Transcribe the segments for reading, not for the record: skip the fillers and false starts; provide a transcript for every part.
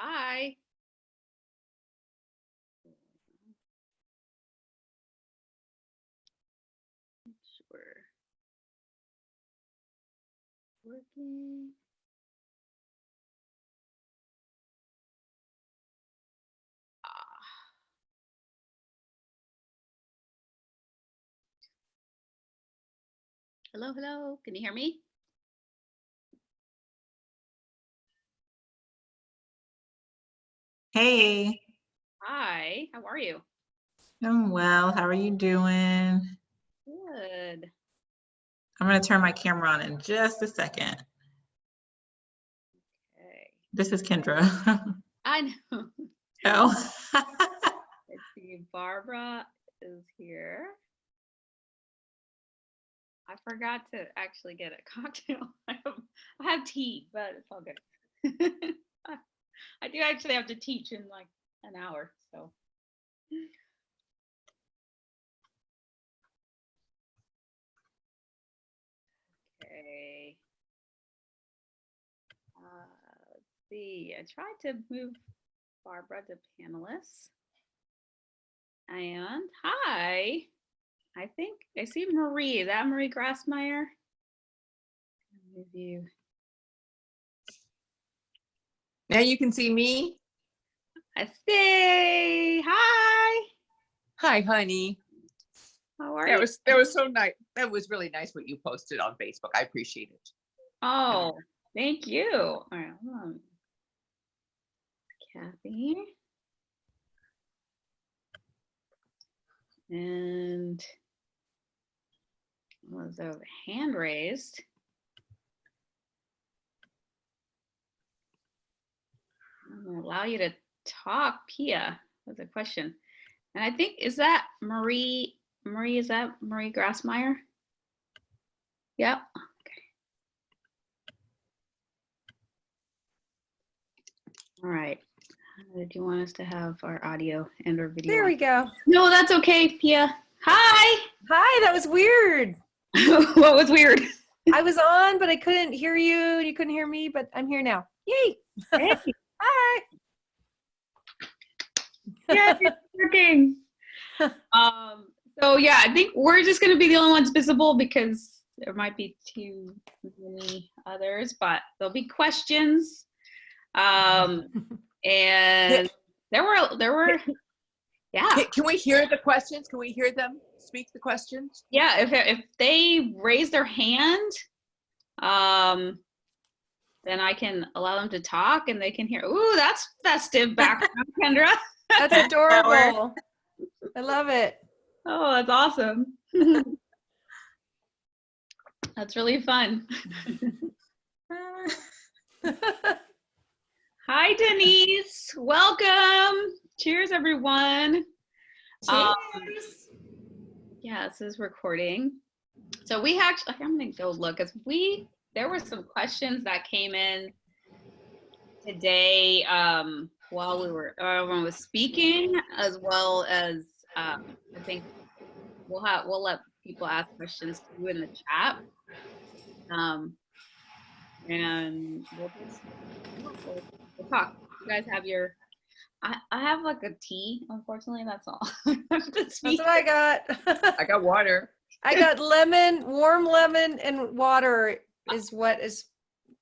Hi. Sure. Working. Ah. Hello, hello. Can you hear me? Hey, Hi. How are you? I'm well. How are you doing? Good. I'm going to turn my camera on in just a second. Okay. This is Kendra. I know. Oh, Let's see. Barbara is here. I forgot to actually get a cocktail. I have tea, but it's all good. I do actually have to teach in like an hour, so. Okay. Let's see. I tried to move Barbara to panelists. And hi. I think I see Marie. Is that Marie Grassmeyer? Move you. Now you can see me. I see. Hi. Hi, honey. How are That you? was so nice. That was really nice what you posted on Facebook. I appreciate it. Oh, thank you. All right, hold on. Kathy. And was a hand raised. I'm gonna allow you to talk, Pia. That's a question. And I think, is that Marie? Marie, is that Marie Grassmeyer? Yep. Okay. All right. Do you want us to have our audio and our video? There we go. No, that's okay, Pia. Hi. Hi, that was weird. What was weird? I was on, but I couldn't hear you, and you couldn't hear me, but I'm here now. Yay. Hey. Hi. Yeah, it's working. So yeah, I think we're just gonna be the only ones visible because there might be too many others, but there'll be questions. And there were yeah. Can we hear the questions? Can we hear them speak the questions? Yeah, if they raise their hand, then I can allow them to talk and they can hear. Ooh, that's festive background, Kendra. That's adorable. I love it. Oh, that's awesome. That's really fun. Hi, Denise. Welcome. Cheers, everyone. Cheers. Yeah, this is recording. So we actually, I'm gonna go look because there were some questions that came in today while everyone was speaking, as well as I think we'll let people ask questions too in the chat. And we'll talk. You guys have your. I have like a tea. Unfortunately, that's all. That's what I got. I got water. I got lemon, warm lemon, and water is what is,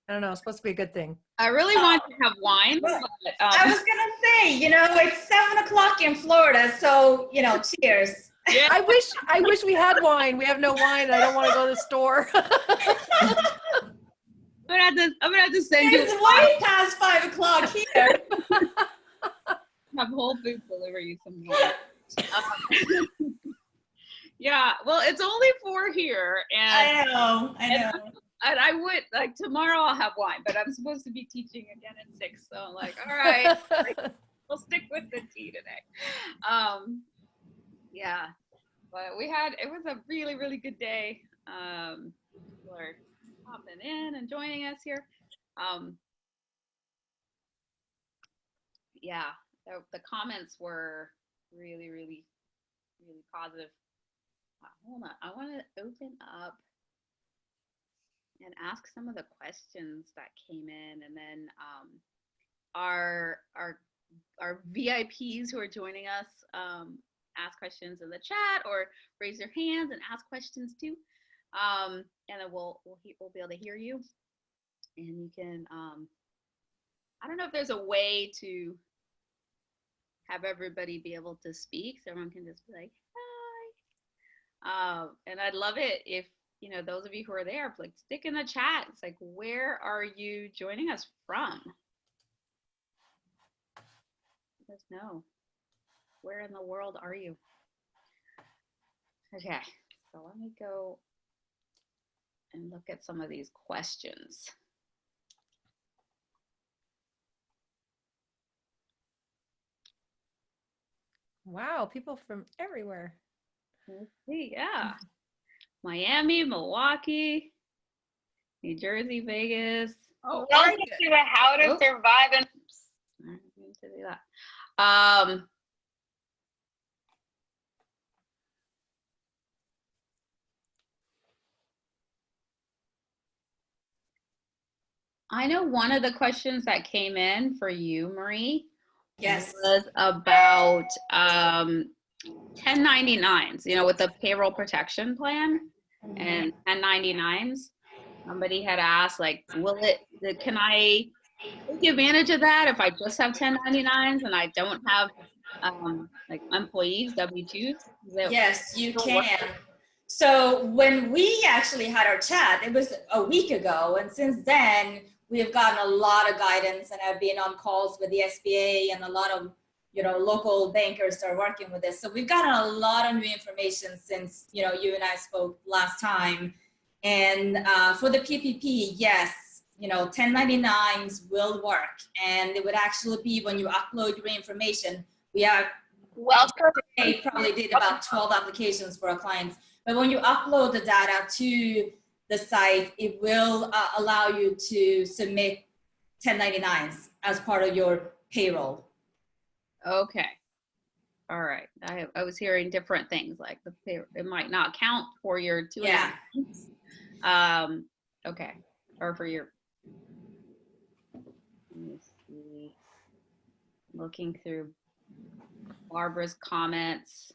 I don't know, supposed to be a good thing. I really want to have wine, but I was gonna say, it's 7:00 in Florida, so cheers. yeah. I wish we had wine. We have no wine, and I don't want to go to the store. I'm gonna have to send you. It's way past 5:00 here. Have Whole Foods deliver you some wine. Yeah, well, it's only 4 here, and I know. and I would like tomorrow I'll have wine, but I'm supposed to be teaching again at 6, so I'm like, all right, we'll stick with the tea today. Yeah, but it was a really, really good day. People are popping in and joining us here. Yeah, the comments were really, really, really positive. Hold on, I want to open up and ask some of the questions that came in, and then our VIPs who are joining us ask questions in the chat or raise your hands and ask questions too. And then we'll be able to hear you. And you can, I don't know if there's a way to have everybody be able to speak, so everyone can just be like, hi. And I'd love it if, you know, those of you who are there, like stick in the chat. It's like, where are you joining us from? Let us know. Where in the world are you? Okay, so let me go and look at some of these questions. Wow, people from everywhere. Let's see, yeah. Miami, Milwaukee, New Jersey, Vegas. Oh, Welcome to the How to Oh. Survive and I didn't mean to do that. I know one of the questions that came in for you, Marie, Yes. was about 1099s, you know, with the payroll protection plan and 1099s. Somebody had asked, like, can I take advantage of that if I just have 1099s and I don't have like employees, W-2s? Yes, you can. So when we actually had our chat, it was a week ago. And since then, we have gotten a lot of guidance and I've been on calls with the SBA and a lot of, you know, local bankers are working with this. So we've gotten a lot of new information since, you know, you and I spoke last time. And for the PPP, yes, you know, 1099s will work. And it would actually be when you upload your information. We are welcome. they probably did about 12 applications for our clients. But when you upload the data to the site, it will allow you to submit 1099s as part of your payroll. Okay. All right. I was hearing different things, like it might not count for your 2 Yeah. Okay. Or for your, let me see, looking through Barbara's comments.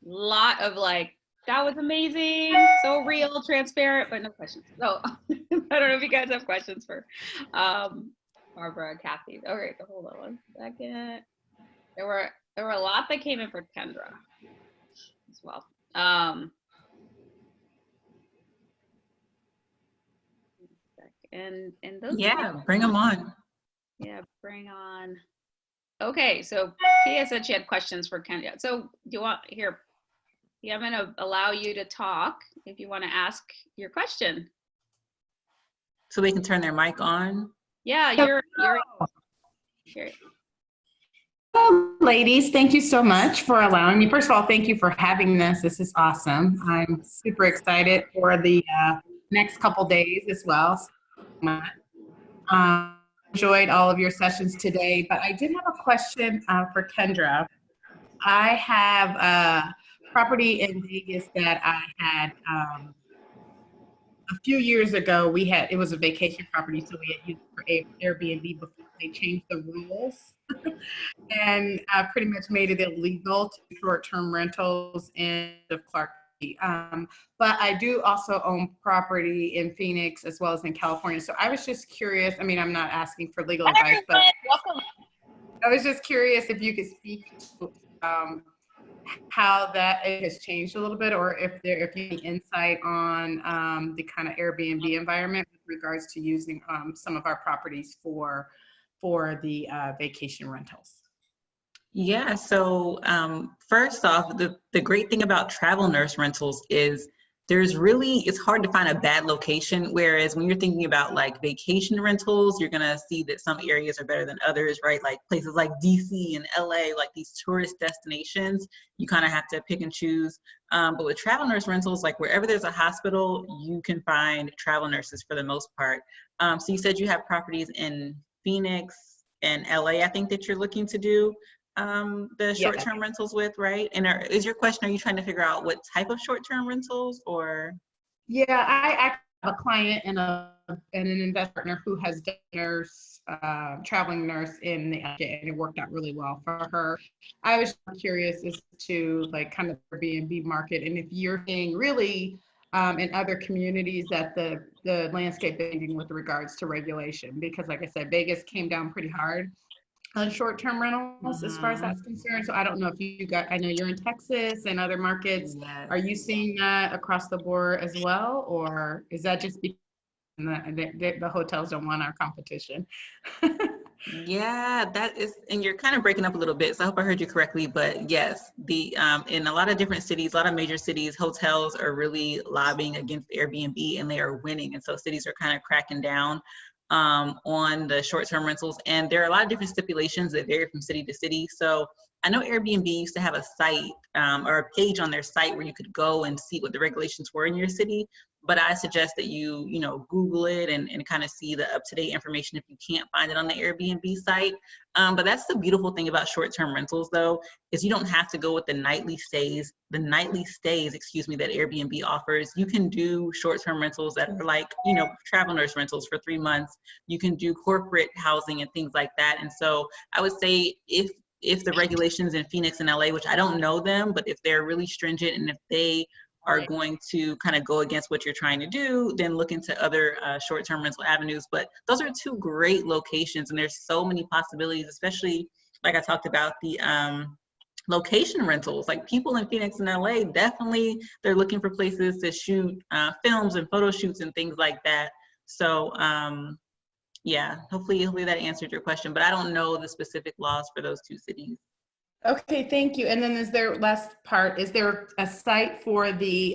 Lot of like, that was amazing, so real, transparent, but no questions. So I don't know if you guys have questions for Barbara and Kathy. Okay, so hold on one second. There were a lot that came in for Kendra as well. And those, Yeah, bring them on. yeah, bring on. Okay, so Pia said she had questions for Kendra. So do you want here? Yeah, I'm gonna allow you to talk if you want to ask your question. So they can turn their mic on. Yeah, you're Hello, ladies. Thank you so much for allowing me. First of all, thank you for having this. This is awesome. I'm super excited for the next couple days as well. Enjoyed all of your sessions today, but I did have a question for Kendra. I have a property in Vegas that I had a few years ago. It was a vacation property, so we had used it for Airbnb before they changed the rules and pretty much made it illegal to short-term rentals in Clark County. But I do also own property in Phoenix as well as in California. So I was just curious. I mean, I'm not asking for legal advice, but Welcome. I was just curious if you could speak to how that has changed a little bit, or if you have any insight on the kind of Airbnb environment with regards to using some of our properties for the vacation rentals. Yeah, so first off, the great thing about travel nurse rentals is it's hard to find a bad location, whereas when you're thinking about like vacation rentals, you're gonna see that some areas are better than others, right? Like places like DC and LA, like these tourist destinations, you kind of have to pick and choose. But with travel nurse rentals, like wherever there's a hospital, you can find travel nurses for the most part. So you said you have properties in Phoenix and LA, I think that you're looking to do the short-term rentals with, right? And is your question, are you trying to figure out what type of short-term rentals or? Yeah, I a client and an investor partner who has done traveling nurse in the area, and it worked out really well for her. I was curious as to like kind of the Airbnb market, and if you're seeing really in other communities that the landscape is changing with regards to regulation, because like I said, Vegas came down pretty hard on short-term rentals as far as that's concerned. So I don't know if you got, I know you're in Texas and other markets. Yes. Are you seeing that across the board as well? Or is that just because the hotels don't want our competition? Yeah, that is, and you're kind of breaking up a little bit, so I hope I heard you correctly. But yes, the in a lot of different cities, a lot of major cities, hotels are really lobbying against Airbnb, and they are winning. And so cities are kind of cracking down on the short-term rentals, and there are a lot of different stipulations that vary from city to city. So I know Airbnb used to have a site or a page on their site where you could go and see what the regulations were in your city. But I suggest that you Google it and kind of see the up-to-date information if you can't find it on the Airbnb site. But that's the beautiful thing about short-term rentals, though, is you don't have to go with the nightly stays, excuse me, that Airbnb offers. You can do short-term rentals that are like, travel nurse rentals for 3 months. You can do corporate housing and things like that. And so I would say if the regulations in Phoenix and LA, which I don't know them, but if they're really stringent and if they are going to kind of go against what you're trying to do, then look into other short-term rental avenues. But those are two great locations, and there's so many possibilities, especially like I talked about the location rentals. Like people in Phoenix and LA, definitely they're looking for places to shoot films and photo shoots and things like that. So yeah, hopefully that answered your question, but I don't know the specific laws for those two cities. Okay, thank you. And then is there a site for the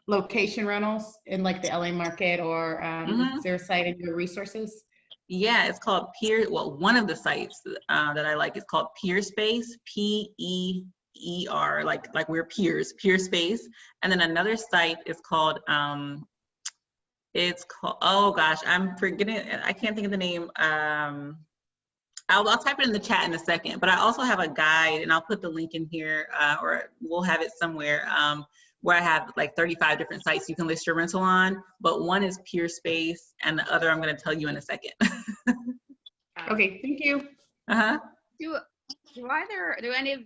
location rentals in like the LA market, or is there a site in your resources? Yeah, it's called one of the sites that I like is called Peerspace, Peer, like we're peers, Peerspace. And then another site is called, oh gosh, I'm forgetting, I can't think of the name. I'll type it in the chat in a second, but I also have a guide, and I'll put the link in here, or we'll have it somewhere, where I have like 35 different sites you can list your rental on, but one is Peerspace, and the other I'm gonna tell you in a second. Okay, thank you. Do any of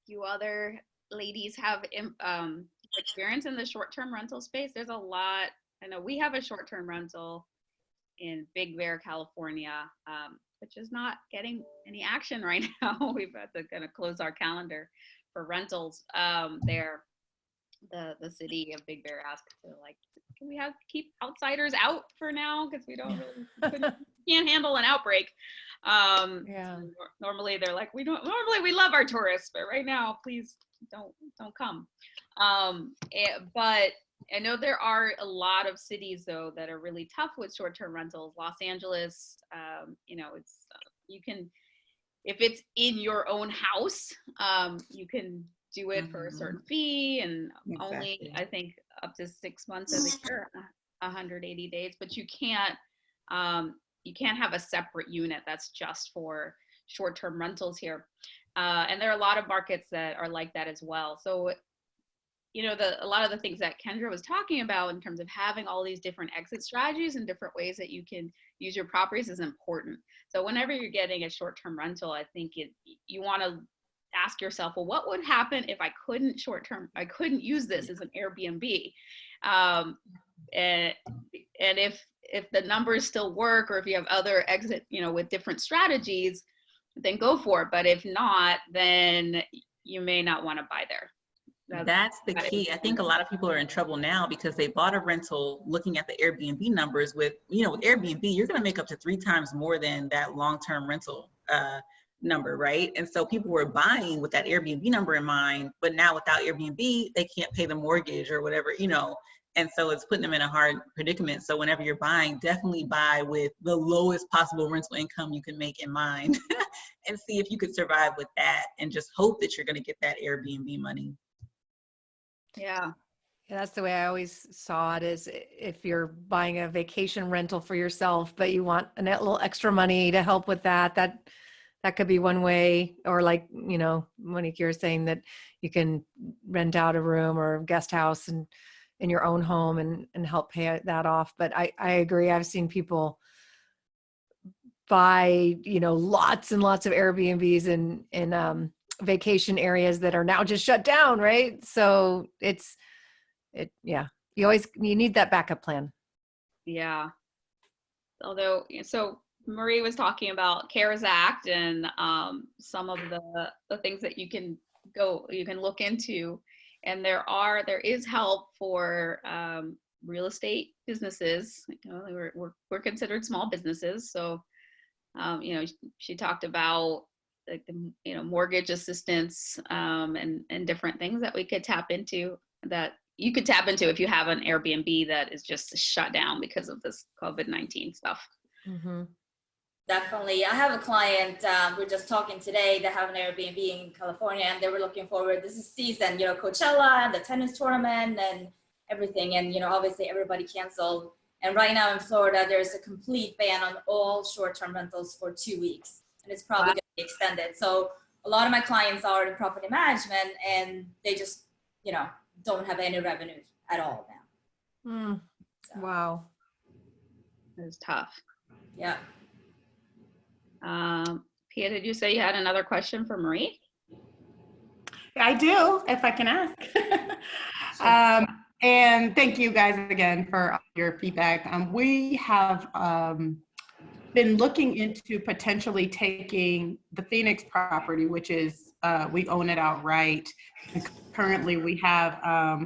you other ladies have experience in the short-term rental space? There's a lot. I know we have a short-term rental in Big Bear, California, which is not getting any action right now. We've had to kind of close our calendar for rentals there. The city of Big Bear asked to can we keep outsiders out for now, because we don't really can't handle an outbreak. Normally they're like, we love our tourists, but right now please don't come. But I know there are a lot of cities though that are really tough with short-term rentals. Los Angeles, it's you can, if it's in your own house, you can do it for a certain fee, and only I think up to 6 months of the year, 180 days. But you can't have a separate unit that's just for short-term rentals here. And there are a lot of markets that are like that as well. So a lot of the things that Kendra was talking about in terms of having all these different exit strategies and different ways that you can use your properties is important. So whenever you're getting a short-term rental, I think you want to ask yourself, well, what would happen if I couldn't use this as an Airbnb? And if the numbers still work, or if you have other exit, with different strategies, then go for it. But if not, then you may not want to buy there. That's the key. I think a lot of people are in trouble now because they bought a rental looking at the Airbnb numbers. With Airbnb, you're going to make up to 3 times more than that long-term rental number, right? And so people were buying with that Airbnb number in mind, but now without Airbnb, they can't pay the mortgage or whatever, and so it's putting them in a hard predicament. So whenever you're buying, definitely buy with the lowest possible rental income you can make in mind and see if you could survive with that, and just hope that you're going to get that Airbnb money. Yeah. That's the way I always saw it, is if you're buying a vacation rental for yourself, but you want a little extra money to help with that could be one way. Or like, Monique, you're saying that you can rent out a room or guest house and in your own home and help pay that off. But I agree. I've seen people buy, lots and lots of Airbnbs in vacation areas that are now just shut down, right? So you need that backup plan. Yeah. Although, so Marie was talking about CARES Act and some of the things that you can look into, and there is help for real estate businesses. We're considered small businesses, so she talked about like the mortgage assistance and different things that we could tap into, that you could tap into if you have an Airbnb that is just shut down because of this COVID-19 stuff. Mm-hmm. Definitely. I have a client, we're just talking today, that have an Airbnb in California, and they were looking forward. This is season, Coachella and the tennis tournament and everything. And, obviously everybody canceled. And right now in Florida, there's a complete ban on all short-term rentals for 2 weeks. And it's probably going to be extended. So a lot of my clients are in property management, and they just, don't have any revenue at all now. So, Wow. It was tough. yeah. Pia, did you say you had another question for Marie? I do, if I can ask. And thank you guys again for your feedback. We have been looking into potentially taking the Phoenix property, which is, we own it outright. Currently we have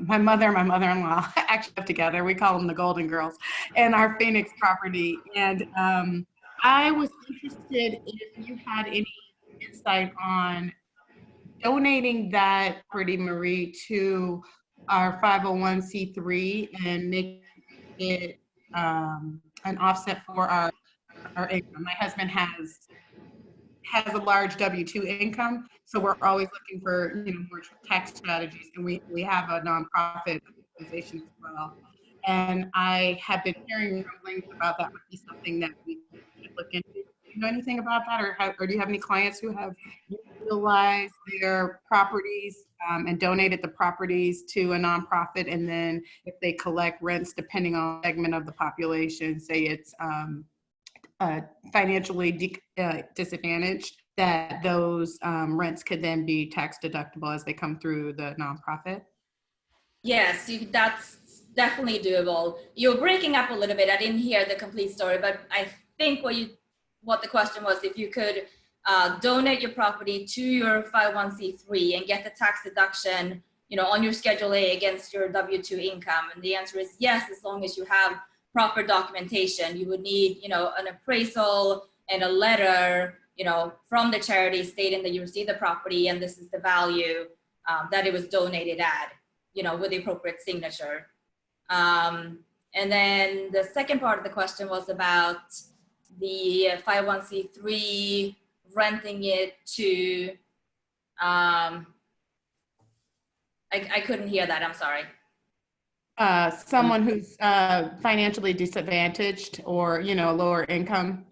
my mother and my mother-in-law actually live together. We call them the Golden Girls, and our Phoenix property. And I was interested if you had any insight on donating that property, Marie, to our 501c3 and make it an offset for our income. My husband has a large W-2 income, so we're always looking for more tax strategies, and we have a nonprofit organization as well. And I have been hearing rumblings about that might be something that we should look into. Do you know anything about that, or do you have any clients who have utilized their properties and donated the properties to a nonprofit, and then if they collect rents, depending on the segment of the population, say it's financially disadvantaged, that those rents could then be tax deductible as they come through the nonprofit? Yes, that's definitely doable. You're breaking up a little bit. I didn't hear the complete story, but I think what the question was, if you could donate your property to your 501c3 and get the tax deduction, on your Schedule A against your W-2 income. And the answer is yes, as long as you have proper documentation. You would need, an appraisal and a letter, from the charity stating that you received the property and this is the value that it was donated at, with the appropriate signature. And then the second part of the question was about the 501c3 renting it to, I couldn't hear that, I'm sorry. Someone who's financially disadvantaged or, lower income?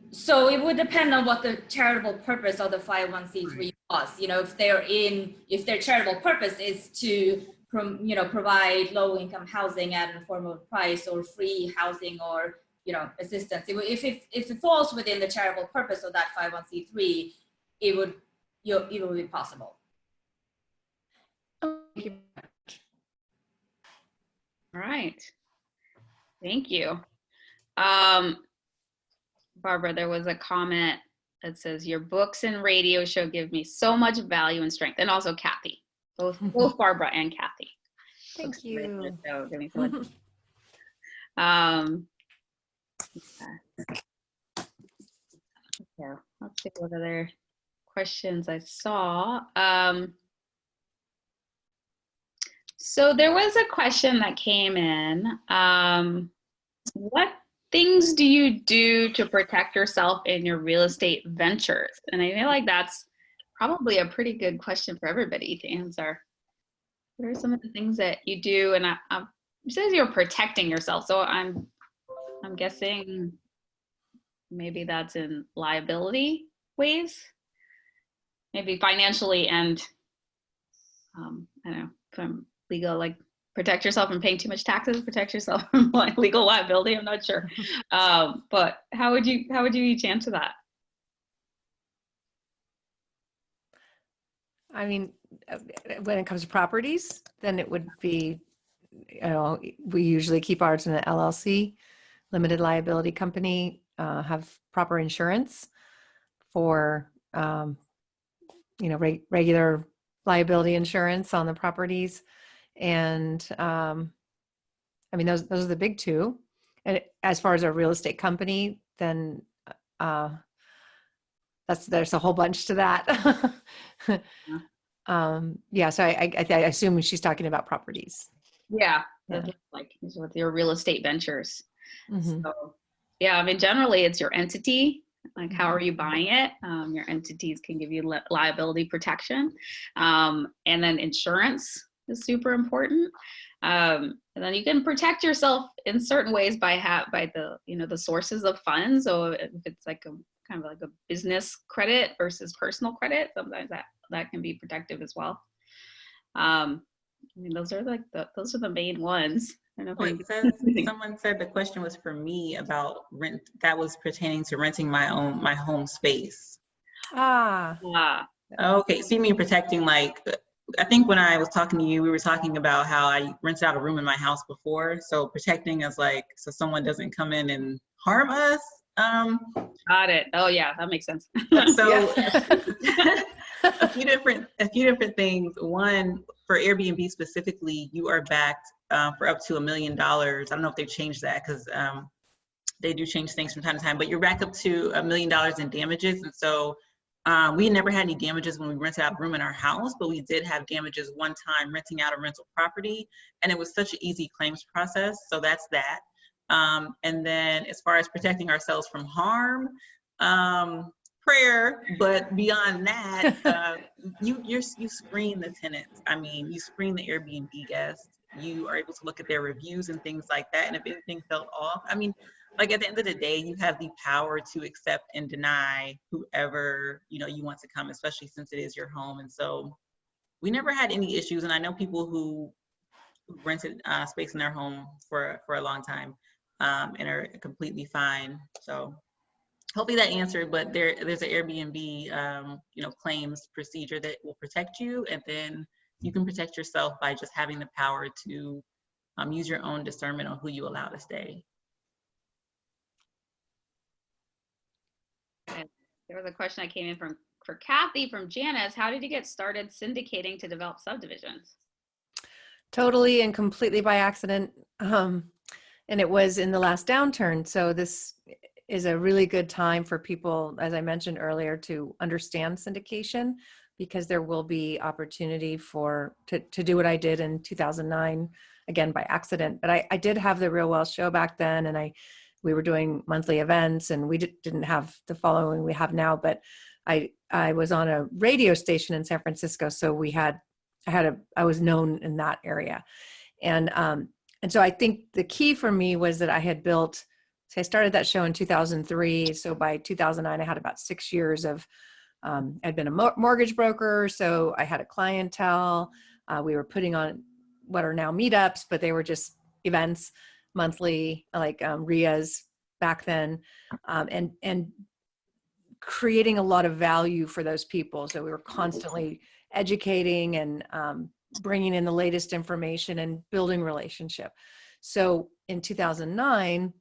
So it would depend on what the charitable purpose of the 501c3 was. If their charitable purpose is to, provide low-income housing at an affordable price or free housing or, assistance. If it falls within the charitable purpose of that 501c3, it would be possible. Thank you. All right. Thank you. Barbara, there was a comment that says, your books and radio show give me so much value and strength. And also Kathy, both Barbara and Kathy. Thank you. So give me so much. Yeah, let's see what other questions I saw. So there was a question that came in. What things do you do to protect yourself in your real estate ventures? And I feel like that's probably a pretty good question for everybody to answer. What are some of the things that you do? And it says you're protecting yourself. So I'm guessing maybe that's in liability ways, maybe financially and I don't know, from legal, like protect yourself from paying too much taxes, protect yourself from like legal liability. I'm not sure. But how would you each answer that? I mean, when it comes to properties, then it would be, we usually keep ours in an LLC, limited liability company, have proper insurance for, regular liability insurance on the properties. And I mean, those are the big two. And as far as a real estate company, then there's a whole bunch to that. So I assume she's talking about properties. Yeah, Yeah. like with your real estate ventures. Mhm. So yeah, I mean, generally it's your entity. Like, how are you buying it? Your entities can give you liability protection, and then insurance is super important. And then you can protect yourself in certain ways by the the sources of funds. So if it's like a kind of like a business credit versus personal credit, sometimes that can be protective as well. I mean, those are the main ones. I don't know if Someone said the question was for me about rent. That was pertaining to renting my home space. Okay, so you mean protecting, like, I think when I was talking to you, we were talking about how I rented out a room in my house before. So protecting us, like, so someone doesn't come in and harm us. Got it. Oh yeah, that makes sense. So a few different things. One, for Airbnb specifically, you are backed for up to $1 million. I don't know if they've changed that, because they do change things from time to time, but you're back up to $1 million in damages. And so we never had any damages when we rented out a room in our house, but we did have damages one time renting out a rental property, and it was such an easy claims process. So that's that. And then as far as protecting ourselves from harm, prayer, but beyond that, you screen the tenants. I mean, you screen the Airbnb guests. You are able to look at their reviews and things like that. And if anything felt off, I mean, like, at the end of the day, you have the power to accept and deny whoever you want to come, especially since it is your home. And so we never had any issues. And I know people who rented space in their home for a long time and are completely fine. So hopefully that answered. But there's an Airbnb claims procedure that will protect you, and then you can protect yourself by just having the power to use your own discernment on who you allow to stay. There was a question that came in for Kathy from Janice. How did you get started syndicating to develop subdivisions? Totally and completely by accident. And it was in the last downturn. So this is a really good time for people, as I mentioned earlier, to understand syndication, because there will be opportunity to do what I did in 2009, again, by accident. But I did have the Real Wealth Show back then, and we were doing monthly events, and we didn't have the following we have now, but I was on a radio station in San Francisco. So I was known in that area. And so I think the key for me was that I had built, so I started that show in 2003. So by 2009, I had about 6 years of, I'd been a mortgage broker. So I had a clientele. We were putting on what are now meetups, but they were just events monthly, like RIAs back then, and creating a lot of value for those people. So we were constantly educating and bringing in the latest information and building relationship. So in 2009,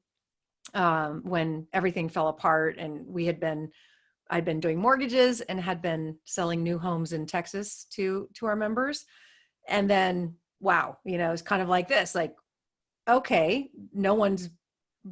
when everything fell apart and I'd been doing mortgages and had been selling new homes in Texas to our members. And then, wow, it's kind of like this, like, okay, no one's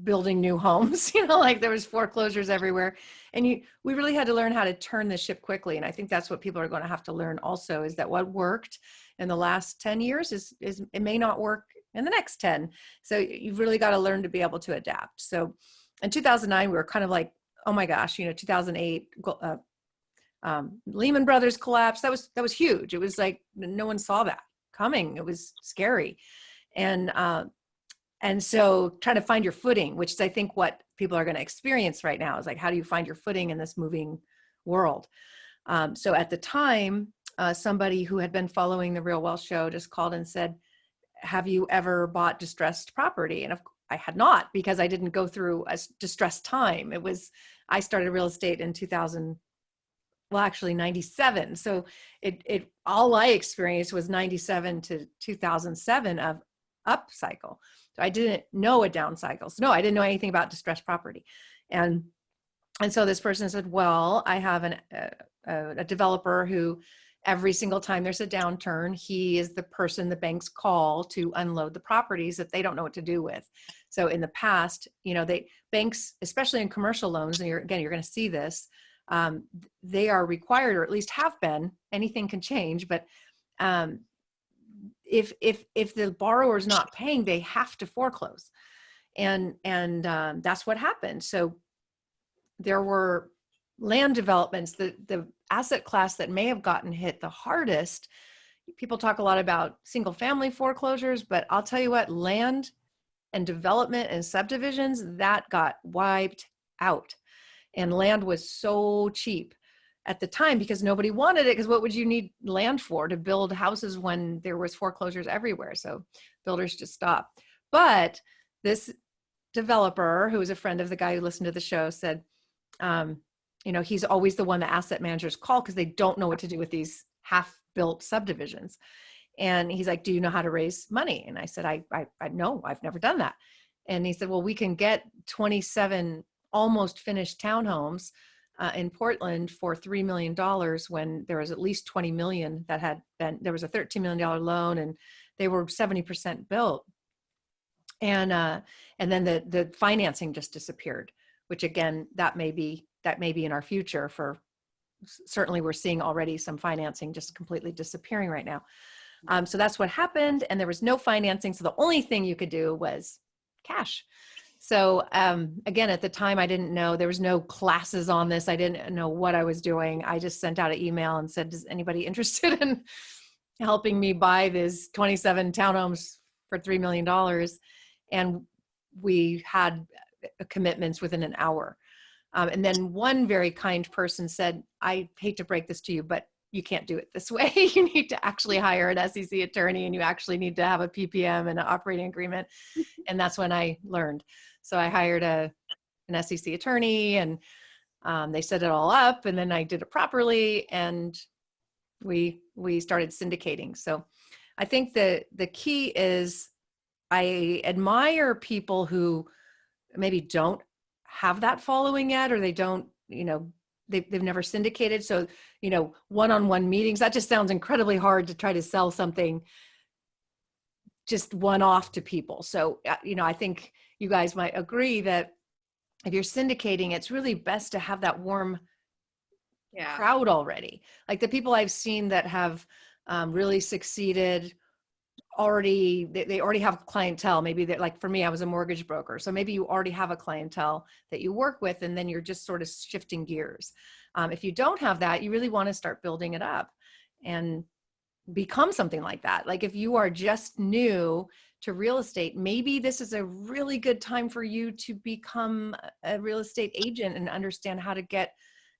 building new homes, like there was foreclosures everywhere. And we really had to learn how to turn the ship quickly. And I think that's what people are going to have to learn also, is that what worked in the last 10 years is it may not work in the next 10. So you've really got to learn to be able to adapt. So in 2009, we were kind of like, oh my gosh, 2008, Lehman Brothers collapse. That was huge. It was like, no one saw that coming. It was scary. And so trying to find your footing, which is, I think, what people are going to experience right now, is like, how do you find your footing in this moving world? So at the time, somebody who had been following the Real Wealth Show just called and said, have you ever bought distressed property? And I had not, because I didn't go through a distressed time. I started real estate in 2000, well, actually 97. So all I experienced was 97 to 2007 of up cycle. So I didn't know a down cycle. So no, I didn't know anything about distressed property. And so this person said, well, I have a developer who every single time there's a downturn, he is the person the banks call to unload the properties that they don't know what to do with. So in the past, banks, especially in commercial loans, and you're going to see this, they are required, or at least have been, anything can change, but if the borrower is not paying, they have to foreclose. And that's what happened. So there were land developments, the asset class that may have gotten hit the hardest. People talk a lot about single family foreclosures, but I'll tell you what, land and development and subdivisions, that got wiped out. And land was so cheap at the time because nobody wanted it, because what would you need land for? To build houses when there was foreclosures everywhere. So builders just stopped. But this developer, who was a friend of the guy who listened to the show, said, he's always the one the asset managers call because they don't know what to do with these half-built subdivisions. And he's like, do you know how to raise money? And I said, I no, I've never done that. And he said, well, we can get 27 almost finished townhomes in Portland for $3 million when there was at least 20 million that had been, there was a $13 million loan and they were 70% built. And then the financing just disappeared, which again, that may be in our future. For certainly we're seeing already some financing just completely disappearing right now. So that's what happened. And there was no financing. So the only thing you could do was cash. So again, at the time, I didn't know, there was no classes on this. I didn't know what I was doing. I just sent out an email and said, is anybody interested in helping me buy these 27 townhomes for $3 million? And we had commitments within an hour. And then one very kind person said, I hate to break this to you, but you can't do it this way. You need to actually hire an SEC attorney, and you actually need to have a PPM and an operating agreement. And that's when I learned. So I hired an SEC attorney, and they set it all up, and then I did it properly, and we started syndicating. So I think the key is, I admire people who maybe don't have that following yet, or they don't, they've never syndicated. So, one-on-one meetings, that just sounds incredibly hard to try to sell something just one-off to people. So, I think you guys might agree that if you're syndicating, it's really best to have that warm crowd already. Like the people I've seen that have really succeeded already, they already have clientele. Maybe they're like, for me, I was a mortgage broker. So maybe you already have a clientele that you work with, and then you're just sort of shifting gears. If you don't have that, you really want to start building it up and become something like that. Like if you are just new to real estate, maybe this is a really good time for you to become a real estate agent and understand how to get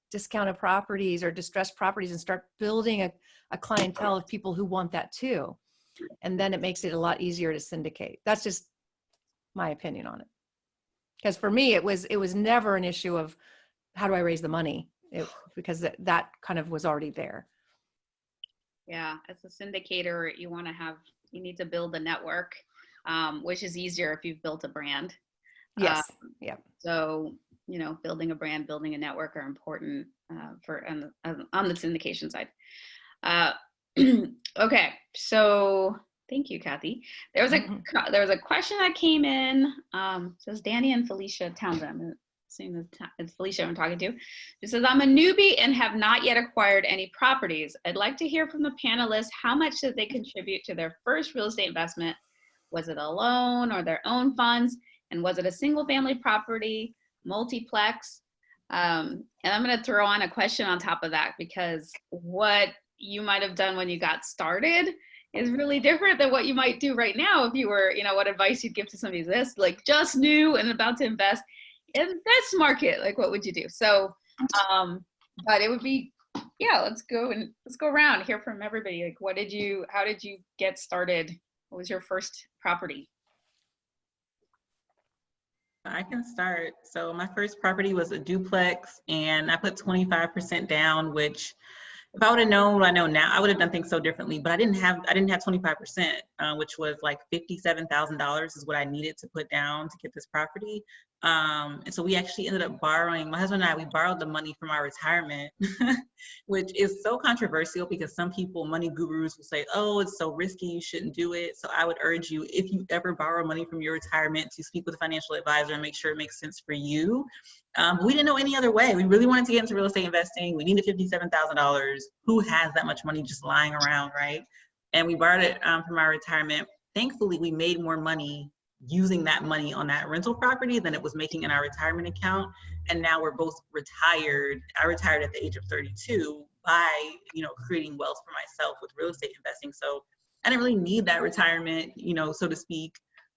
discounted properties or distressed properties and start building a clientele of people who want that too. And then it makes it a lot easier to syndicate. That's just my opinion on it. Because for me, it was never an issue of how do I raise the money, because that kind of was already there. Yeah, as a syndicator, you need to build a network, which is easier if you've built a brand. Yes. Yeah. So, building a brand, building a network are important on the syndication side. Okay, so thank you, Kathy. There was a question that came in. Says Danny and Felicia Townsend. I'm assuming it's Felicia I'm talking to. She says, I'm a newbie and have not yet acquired any properties. I'd like to hear from the panelists, how much did they contribute to their first real estate investment? Was it a loan or their own funds? And was it a single family property, multiplex? And I'm going to throw on a question on top of that, because what you might have done when you got started is really different than what you might do right now. If you were, what advice you'd give to somebody this, like just new and about to invest in this market, like what would you do? So, but it would be, let's go around, hear from everybody. Like, how did you get started What was your first property? I can start. So my first property was a duplex, and I put 25% down, which if I would have known what I know now, I would have done things so differently. But I didn't have 25%, which was like $57,000 is what I needed to put down to get this property. And so we actually ended up borrowing, my husband and I, we borrowed the money from our retirement, which is so controversial because some people, money gurus, will say, oh, it's so risky, you shouldn't do it. So I would urge you, if you ever borrow money from your retirement, to speak with a financial advisor and make sure it makes sense for you. We didn't know any other way. We really wanted to get into real estate investing. We needed $57,000. Who has that much money just lying around, right? And we borrowed it from our retirement. Thankfully, we made more money using that money on that rental property than it was making in our retirement account. And now we're both retired. I retired at the age of 32 by, creating wealth for myself with real estate investing. So I didn't really need that retirement, so to speak,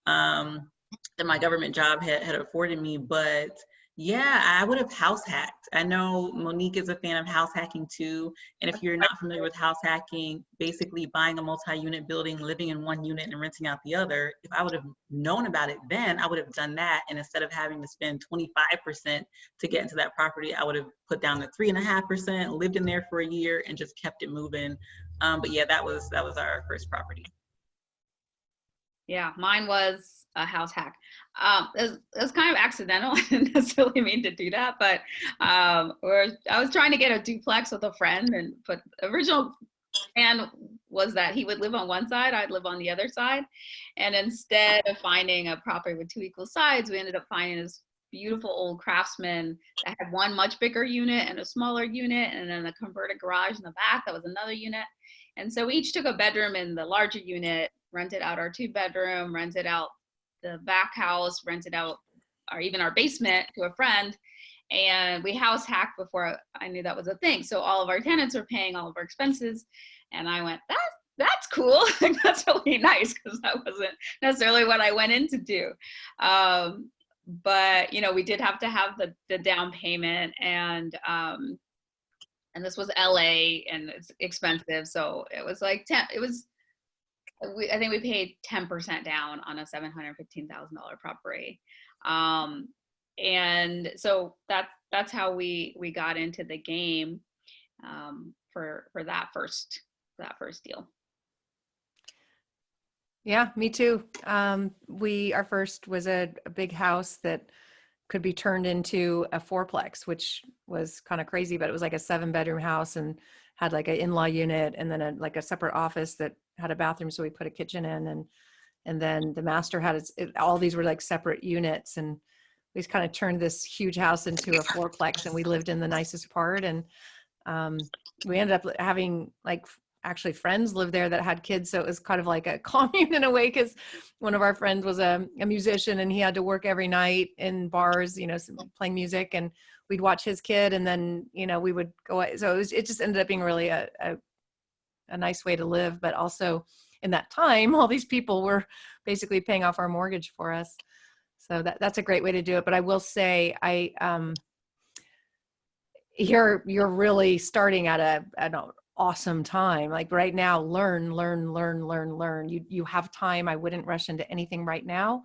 that my government job had afforded me. But yeah, I would have house hacked. I know Monique is a fan of house hacking too. And if you're not familiar with house hacking, basically buying a multi-unit building, living in one unit and renting out the other. If I would have known about it then, I would have done that. And instead of having to spend 25% to get into that property, I would have put down the 3.5%, lived in there for a year and just kept it moving. But yeah, that was our first property. Yeah, mine was a house hack. It was kind of accidental. I didn't necessarily mean to do that, but I was trying to get a duplex with a friend, but the original plan was that he would live on one side, I'd live on the other side. And instead of finding a property with two equal sides, we ended up finding this beautiful old Craftsman that had one much bigger unit and a smaller unit, and then a converted garage in the back that was another unit. And so we each took a bedroom in the larger unit, rented out our 2-bedroom, rented out the back house, rented out even our basement to a friend. And we house hacked before I knew that was a thing. So all of our tenants were paying all of our expenses. And I went, that's cool. That's really nice, because that wasn't necessarily what I went in to do. But we did have to have the down payment, and this was LA and it's expensive. So it was like I think we paid 10% down on a $715,000 property. And so that's how we got into the game for that first deal. Yeah, me too. Our first was a big house that could be turned into a 4-plex, which was kind of crazy, but it was like a 7-bedroom house and had like an in-law unit and then a separate office that had a bathroom. So we put a kitchen in, and then the master had all these were like separate units, and we just kind of turned this huge house into a 4-plex, and we lived in the nicest part. And we ended up having actually friends live there that had kids. So it was kind of like a commune in a way, because one of our friends was a musician and he had to work every night in bars, playing music, and we'd watch his kid, and then, we would go. So it just ended up being really a nice way to live. But also in that time, all these people were basically paying off our mortgage for us. So that's a great way to do it. But I will say, you're really starting at an awesome time. Like right now, learn. You have time. I wouldn't rush into anything right now.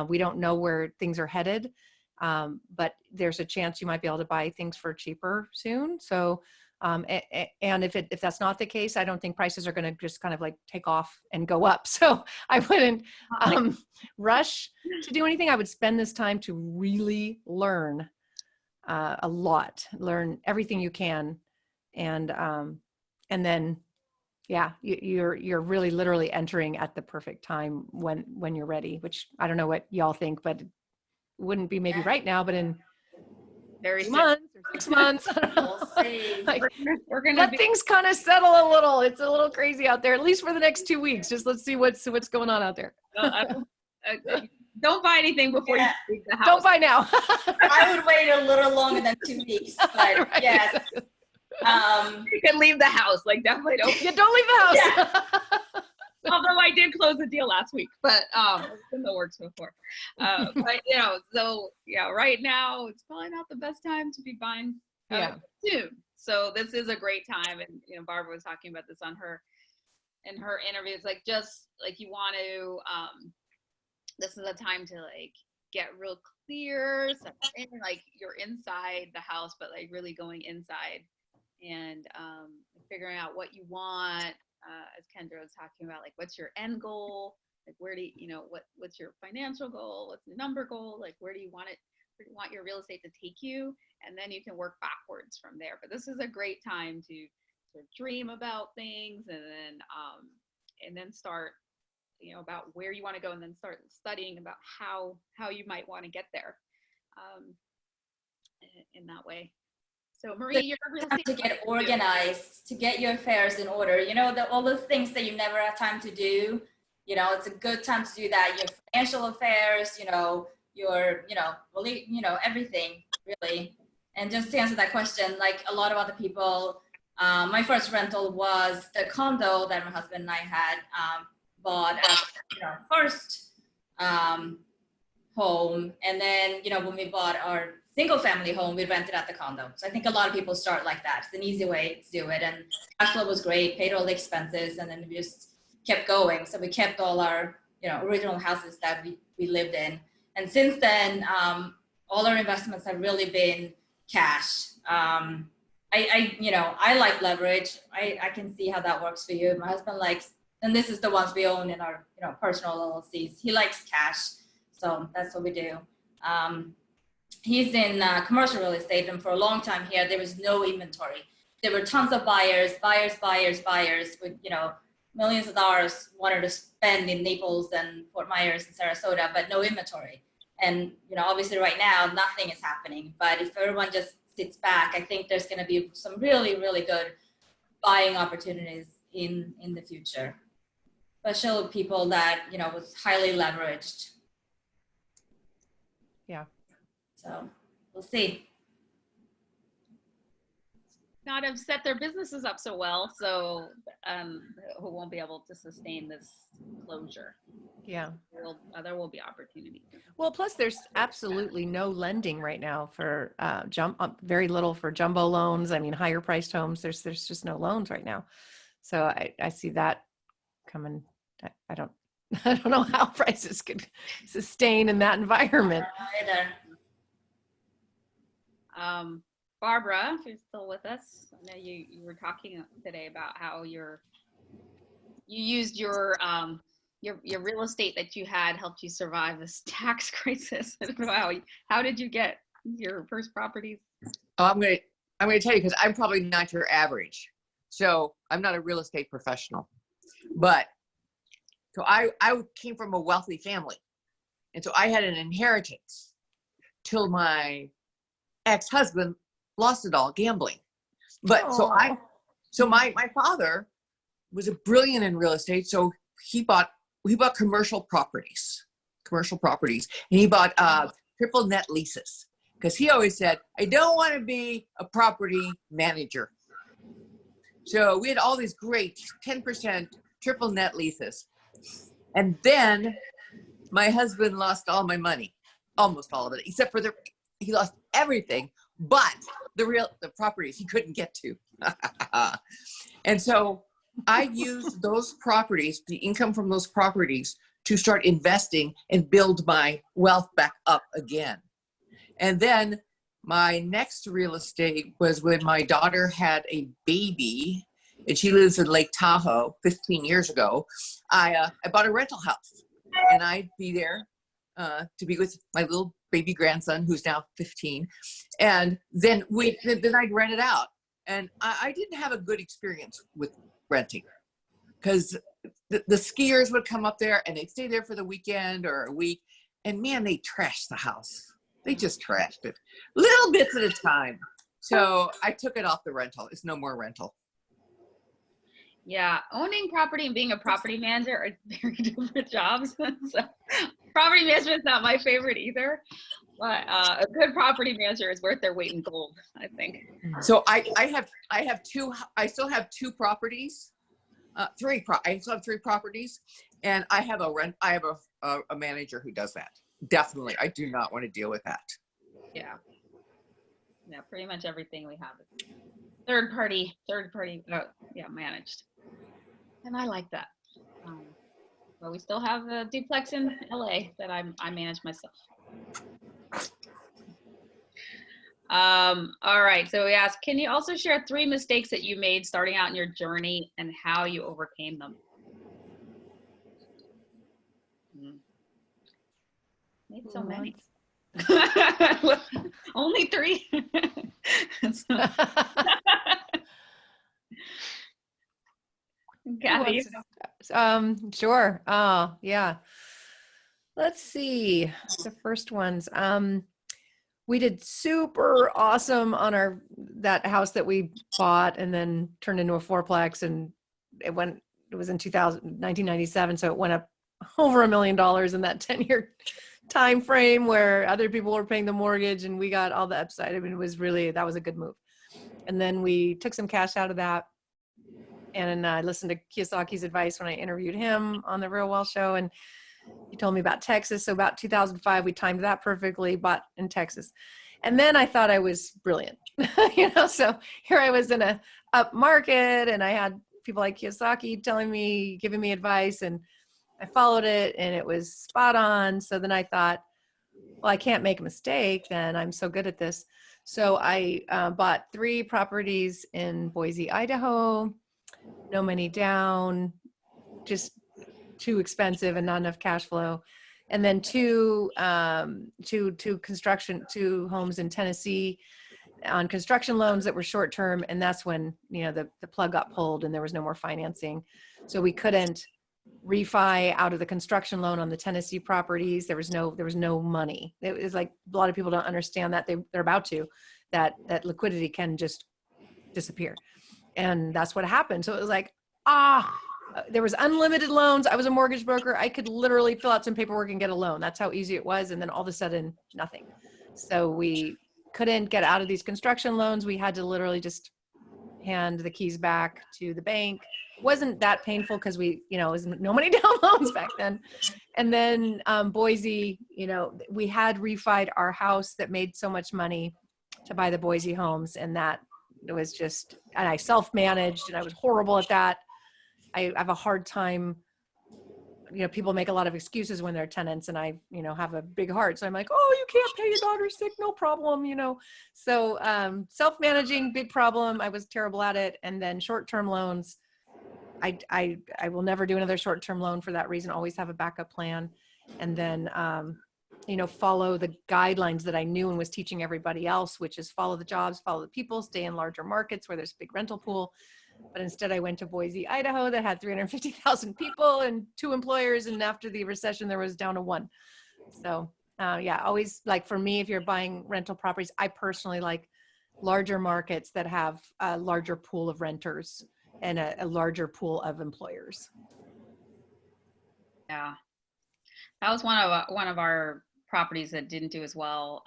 We don't know where things are headed. But there's a chance you might be able to buy things for cheaper soon. So, and if that's not the case, I don't think prices are going to just kind of like take off and go up. So I wouldn't rush to do anything. I would spend this time to really learn a lot, learn everything you can. And then, yeah, you're really literally entering at the perfect time when you're ready, which I don't know what y'all think, but it wouldn't be maybe right now, but in Very 2 months or 6 months, We'll see. We're gonna let things kind of settle a little. It's a little crazy out there, at least for the next 2 weeks. Just let's see what's going on out there. Don't buy anything before you leave the house. Don't buy now. I would wait a little longer than 2 weeks, but Right. yes. You can leave the house. Like, definitely don't. Yeah, don't leave the house. Although I did close a deal last week, but it's in the works before. But so yeah, right now it's probably not the best time to be buying soon. So this is a great time, and Barbara was talking about this on her in her interviews, like just like you want to, this is a time to like get real clear, like you're inside the house, but like really going inside and figuring out what you want. As Kendra was talking about, like what's your end goal? Like where do you know what's your financial goal? What's the number goal? Like where do you want it? Where do you want your real estate to take you? And then you can work backwards from there. But this is a great time to sort of dream about things and then start, you know, about where you want to go, and then start studying about how you might want to get there in that way. So Marie, you're a real Time estate to get organized, to get your affairs in order. You know, all the things that you never have time to do. You know, it's a good time to do that. Your financial affairs, you know, your, everything really. And just to answer that question, like a lot of other people, my first rental was the condo that my husband and I had bought as, first home. And then, when we bought our single family home, we rented out the condo. So I think a lot of people start like that. It's an easy way to do it. And cash flow was great, paid all the expenses, and then we just kept going. So we kept all our, original houses that we lived in. And since then, all our investments have really been cash. I like leverage. I can see how that works for you. My husband likes, and this is the ones we own in our, personal LLCs. He likes cash. So that's what we do. He's in commercial real estate, and for a long time here, there was no inventory. There were tons of buyers with, millions of dollars wanted to spend in Naples and Fort Myers and Sarasota, but no inventory. And, obviously right now, nothing is happening. But if everyone just sits back, I think there's going to be some really, really good buying opportunities in the future. Especially people that, was highly leveraged. Yeah. So we'll see. not have set their businesses up so well, so who won't be able to sustain this closure. Yeah. There will be opportunity. Well, plus there's absolutely no lending right now for very little for jumbo loans. I mean, higher priced homes. There's just no loans right now. So I see that coming. I don't know how prices could sustain in that environment. Either. Barbara, if you're still with us, I know you were talking today about how you used your real estate that you had helped you survive this tax crisis. I don't know how did you get your first properties? Oh, I'm gonna tell you, because I'm probably not your average. So I'm not a real estate professional, but so I came from a wealthy family, and so I had an inheritance till my ex-husband lost it all gambling. But so my father was a brilliant in real estate, so he bought commercial properties, and he bought triple net leases, because he always said, I don't want to be a property manager. So we had all these great 10% triple net leases. And then my husband lost all my money, almost all of it, except for he lost everything, but the properties he couldn't get to. And so I used those properties, the income from those properties, to start investing and build my wealth back up again. And then my next real estate was when my daughter had a baby, and she lives in Lake Tahoe 15 years ago. I bought a rental house, and I'd be there to be with my little baby grandson, who's now 15. And then I'd rent it out. And I didn't have a good experience with renting, because the skiers would come up there and they'd stay there for the weekend or a week. And man, they trashed the house. They just trashed it little bits at a time. So I took it off the rental. It's no more rental. Yeah, owning property and being a property manager are very different jobs. So, property management is not my favorite either, but a good property manager is worth their weight in gold, I think. So I still have two properties, I still have three properties, and I have a manager who does that. Definitely, I do not want to deal with that. Yeah, pretty much everything we have is third party, managed. And I like that. But we still have a duplex in LA that I manage myself. All right, so we asked, can you also share 3 mistakes that you made starting out in your journey and how you overcame them? Made so many. Only 3. Kathy. Sure. Oh, yeah. Let's see. The first ones. We did super awesome on that house that we bought and then turned into a 4-plex, and it was in 1997. So it went up over $1 million in that 10-year time frame where other people were paying the mortgage and we got all the upside. I mean, that was a good move. And then we took some cash out of that. And I listened to Kiyosaki's advice when I interviewed him on the Real Wealth Show. And he told me about Texas. So about 2005, we timed that perfectly, bought in Texas. And then I thought I was brilliant, so here I was in a up market and I had people like Kiyosaki giving me advice, and I followed it and it was spot on. So then I thought, well, I can't make a mistake. Then I'm so good at this. So I bought 3 properties in Boise, Idaho, no money down, just too expensive and not enough cash flow. And then 2 homes in Tennessee on construction loans that were short term. And that's when, the plug got pulled and there was no more financing. So we couldn't refi out of the construction loan on the Tennessee properties. There was no money. It was like, a lot of people don't understand that they're about to, that liquidity can just disappear. And that's what happened. So it was like, there was unlimited loans. I was a mortgage broker. I could literally fill out some paperwork and get a loan. That's how easy it was. And then all of a sudden, nothing. So we couldn't get out of these construction loans. We had to literally just hand the keys back to the bank. It wasn't that painful because it was no money down loans back then. And then Boise, we had refied our house that made so much money to buy the Boise homes. And that it was just, and I self-managed and I was horrible at that. I have a hard time, people make a lot of excuses when they're tenants, and I, have a big heart. So I'm like, oh, you can't pay your daughter's sick, no problem, So self-managing, big problem. I was terrible at it. And then short-term loans, I will never do another short-term loan for that reason. Always have a backup plan. And then, follow the guidelines that I knew and was teaching everybody else, which is follow the jobs, follow the people, stay in larger markets where there's a big rental pool. But instead I went to Boise, Idaho that had 350,000 people and 2 employers. And after the recession, there was down to 1. So always, like, for me, if you're buying rental properties, I personally like larger markets that have a larger pool of renters and a larger pool of employers. Yeah. That was one of our properties that didn't do as well.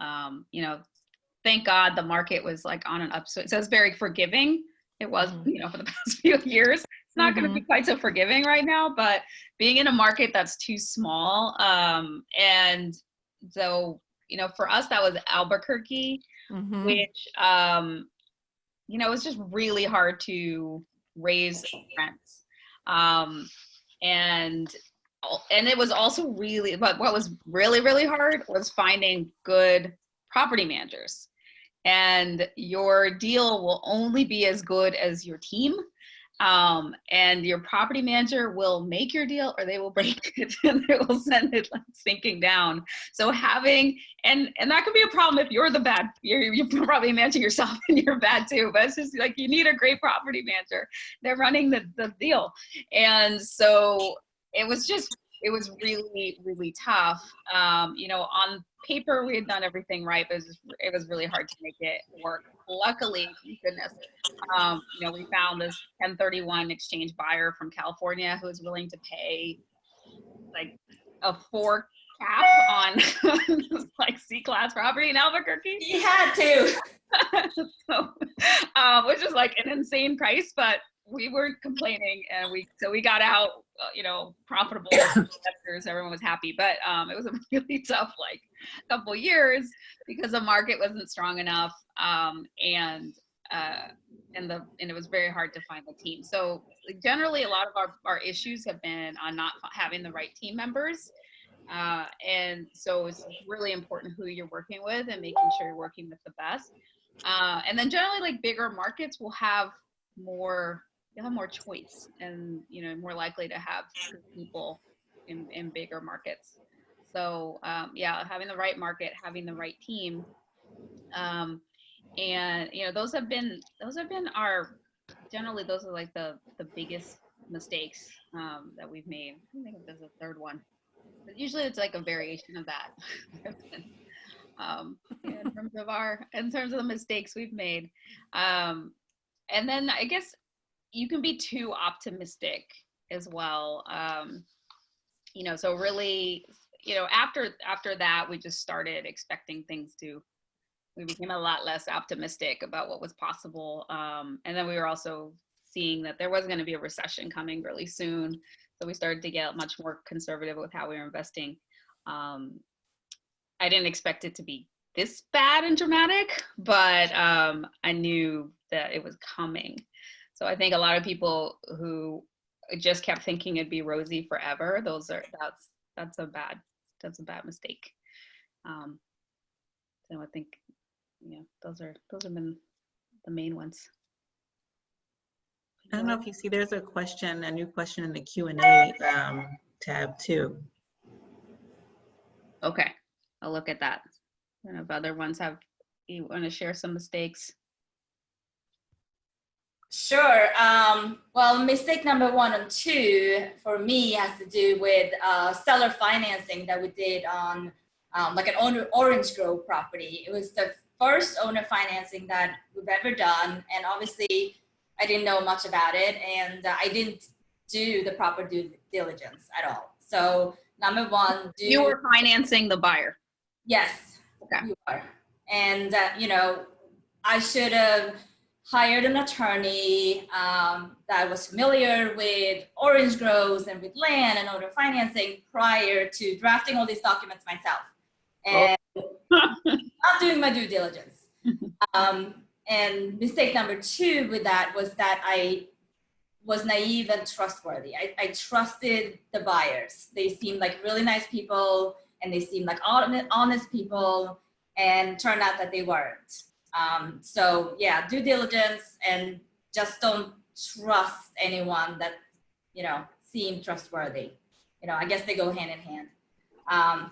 Thank God the market was like on an upswing. So it's very forgiving. It was, for the past few years. It's not going to be quite so forgiving right now, but being in a market that's too small. And so, for us, that was Albuquerque, which, it was just really hard to raise rents. And it was also but what was really, really hard was finding good property managers. And your deal will only be as good as your team. And your property manager will make your deal or they will break it and they will send it sinking down. So and that could be a problem if you're you're probably managing yourself and you're bad too, but it's just like, you need a great property manager. They're running the deal. And so it was really, really tough. On paper, we had done everything right, but it was really hard to make it work. Luckily, thank goodness, we found this 1031 exchange buyer from California who was willing to pay like a 4 cap on like C-class property in Albuquerque. He had to. So, which is like an insane price, but we weren't complaining, and we got out, profitable investors. Everyone was happy, but it was a really tough couple years because the market wasn't strong enough, and and it was very hard to find the team. So like, generally, a lot of our issues have been on not having the right team members. And so it's really important who you're working with and making sure you're working with the best. And then generally, like bigger markets will have more, you'll have more choice, and you know, more likely to have people in bigger markets. So yeah, having the right market, having the right team, and you know, those have been our, generally those are like the biggest mistakes that we've made. I think there's a third one, but usually it's like a variation of that. In terms of the mistakes we've made, and then I guess you can be too optimistic as well. You know, so really, you know, after that, we just started expecting things to. We became a lot less optimistic about what was possible, and then we were also seeing that there was going to be a recession coming really soon, so we started to get much more conservative with how we were investing. I didn't expect it to be this bad and dramatic, but I knew that it was coming. So I think a lot of people who just kept thinking it'd be rosy forever, that's a bad mistake. So I think, yeah, those have been the main ones. I don't know if you see, there's a new question in the Q&A tab too. Okay, I'll look at that. And if other ones you want to share some mistakes? Sure. Well, mistake number 1 and 2 for me has to do with seller financing that we did on like an Orange Grove property. It was the first owner financing that we've ever done, and obviously I didn't know much about it, and I didn't do the proper due diligence at all. So number 1, You were financing the buyer. Yes, Okay. you are. And, you know, I should have hired an attorney that was familiar with Orange Groves and with land and owner financing prior to drafting all these documents myself. And not doing my due diligence. And mistake number 2 with that was that I was naive and trustworthy. I trusted the buyers. They seemed like really nice people, and they seemed like honest people, and turned out that they weren't. So yeah, due diligence, and just don't trust anyone that, you know, seemed trustworthy. You know, I guess they go hand in hand.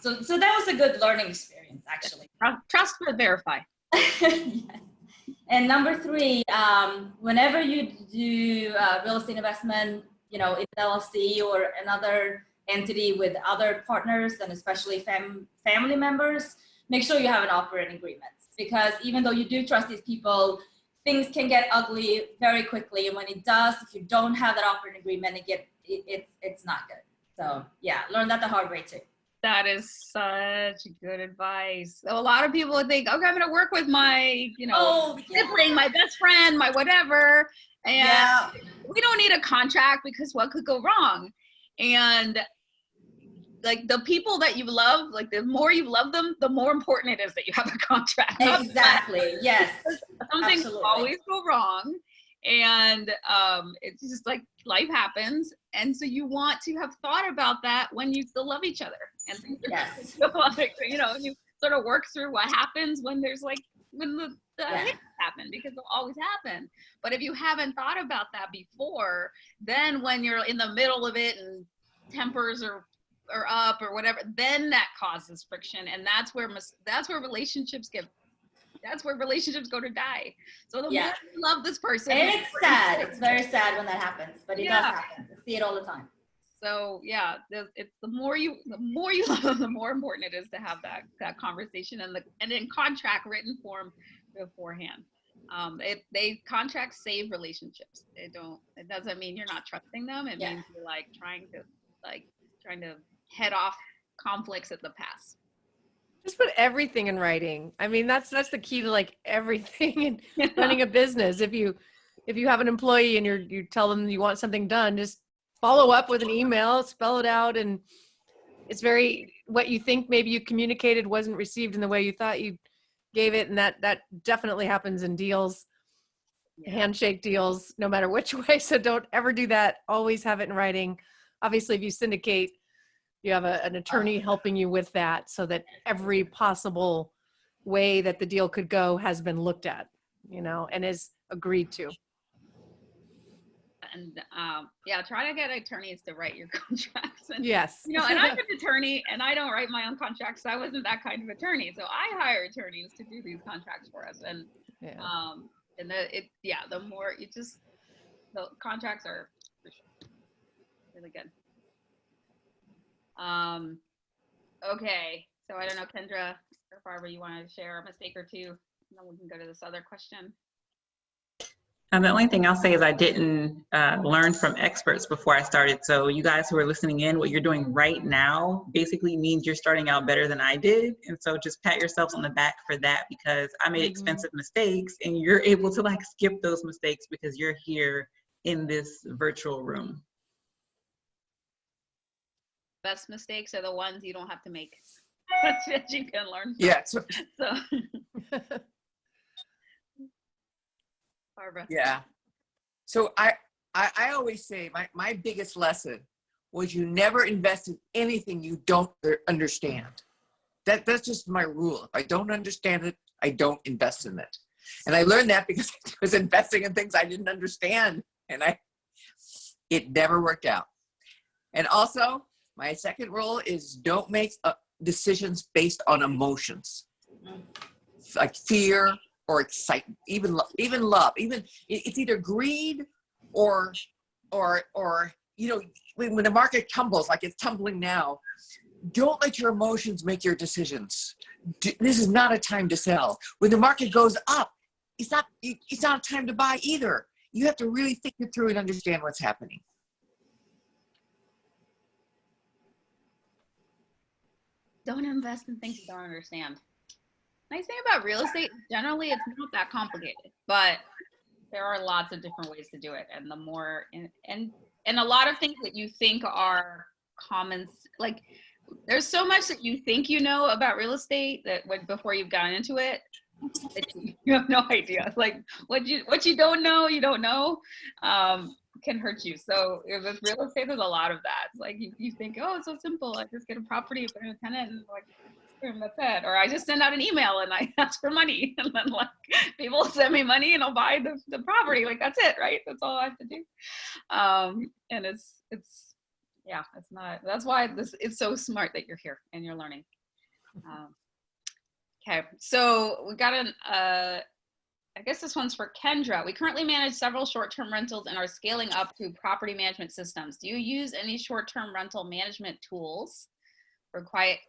So that was a good learning experience, actually. Trust but verify. Yes. And number 3, whenever you do real estate investment, you know, in LLC or another entity with other partners, and especially family members, make sure you have an operating agreement. Because even though you do trust these people, things can get ugly very quickly. And when it does, if you don't have that operating agreement, it's not good. So yeah, learn that the hard way too. That is such good advice. So a lot of people would think, okay, I'm going to work with my, you know, sibling, my best friend, my whatever. And we don't need a contract because what could go wrong? And like the people that you love, like the more you love them, the more important it is that you have a contract. Exactly. Yes. Some things always go wrong. And it's just like life happens. And so you want to have thought about that when you still love each other. And yes. You know, you sort of work through what happens when there's like, when the hiccups happen, because they'll always happen. But if you haven't thought about that before, then when you're in the middle of it and tempers are up or whatever, then that causes friction. And that's where relationships go to die. So the more you love this person. And it's sad. It's very sad when that happens, but it does happen. I see it all the time. So yeah, it's the more you love them, the more important it is to have that conversation and in contract written form beforehand. Contracts save relationships. It doesn't mean you're not trusting them. It means you're trying to head off conflicts at the pass. Just put everything in writing. I mean, that's the key to like everything in running a business. If you have an employee and you tell them you want something done, just follow up with an email, spell it out. And it's what you think maybe you communicated wasn't received in the way you thought you gave it. And that definitely happens in deals. Yeah. handshake deals no matter which way. So don't ever do that. Always have it in writing. Obviously, if you syndicate, you have an attorney helping you with that so that every possible way that the deal could go has been looked at, and is agreed to. And yeah, try to get attorneys to write your contracts. And, Yes. and I'm an attorney and I don't write my own contracts. So I wasn't that kind of attorney. So I hire attorneys to do these contracts for us. And Yeah. The more the contracts are for sure really good. Okay, so I don't know, Kendra or Barbara, you want to share a mistake or two, and then we can go to this other question. The only thing I'll say is I didn't learn from experts before I started. So you guys who are listening in, what you're doing right now basically means you're starting out better than I did. And so just pat yourselves on the back for that, because I made expensive mistakes and you're able to like skip those mistakes because you're here in this virtual room. Best mistakes are the ones you don't have to make. That you can learn from. Yeah. So, Barbara. yeah. So I always say my biggest lesson was you never invest in anything you don't understand. That's just my rule. If I don't understand it, I don't invest in it. And I learned that because I was investing in things I didn't understand, and it never worked out. And also, my second rule is don't make decisions based on emotions, like fear or excitement, even love. It's either greed or when the market tumbles like it's tumbling now, don't let your emotions make your decisions. This is not a time to sell. When the market goes up, it's not a time to buy either. You have to really think it through and understand what's happening. Don't invest in things you don't understand. Nice thing about real estate, generally it's not that complicated, but there are lots of different ways to do it. And the more, and a lot of things that you think are common, like there's so much that you think you know about real estate that before you've gotten into it, you have no idea. Like what you don't know, can hurt you. So with real estate, there's a lot of that. It's like you think, oh, it's so simple. I just get a property, put in a tenant, and like, boom, that's it. Or I just send out an email and I ask for money, and then like people send me money and I'll buy the property. Like that's it, right? That's all I have to do. And it's not. That's why it's so smart that you're here and you're learning. Okay, so we got I guess this one's for Kendra. We currently manage several short-term rentals and are scaling up to property management systems. Do you use any short-term rental management tools for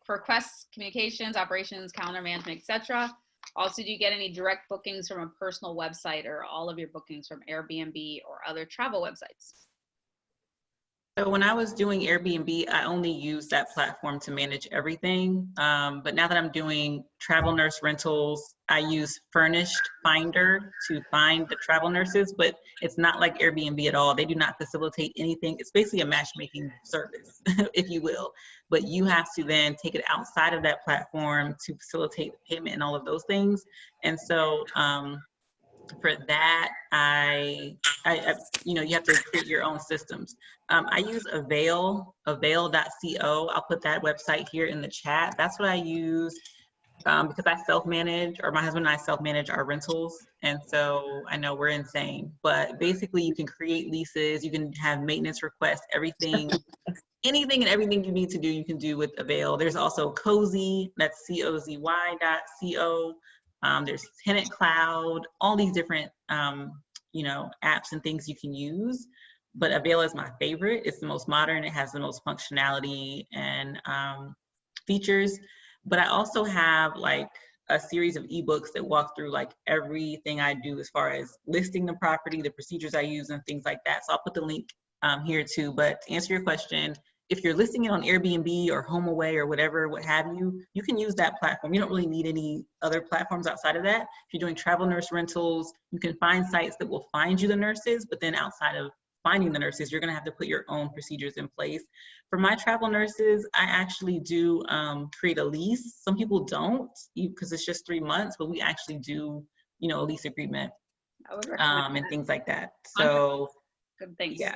requests, communications, operations, calendar management, etc.? Also, do you get any direct bookings from a personal website, or all of your bookings from Airbnb or other travel websites? So when I was doing Airbnb, I only used that platform to manage everything. But now that I'm doing travel nurse rentals, I use Furnished Finder to find the travel nurses, but it's not like Airbnb at all. They do not facilitate anything. It's basically a matchmaking service, if you will. But you have to then take it outside of that platform to facilitate the payment and all of those things. And so for that, you have to create your own systems. I use Avail, avail.co. I'll put that website here in the chat. That's what I use because I self-manage, or my husband and I self-manage our rentals. And so I know we're insane, but basically you can create leases, you can have maintenance requests, everything, anything and everything you need to do, you can do with Avail. There's also Cozy, that's COZY.co. There's Tenant Cloud, all these different, apps and things you can use. But Avail is my favorite. It's the most modern. It has the most functionality and features. But I also have like a series of ebooks that walk through like everything I do as far as listing the property, the procedures I use, and things like that. So I'll put the link here too. But to answer your question, if you're listing it on Airbnb or HomeAway or whatever, what have you, you can use that platform. You don't really need any other platforms outside of that. If you're doing travel nurse rentals, you can find sites that will find you the nurses, but then outside of finding the nurses, you're gonna have to put your own procedures in place. For my travel nurses, I actually do create a lease. Some people don't because it's just 3 months, but we actually do, a lease agreement. I would recommend and that. things like that. So Good things. yeah.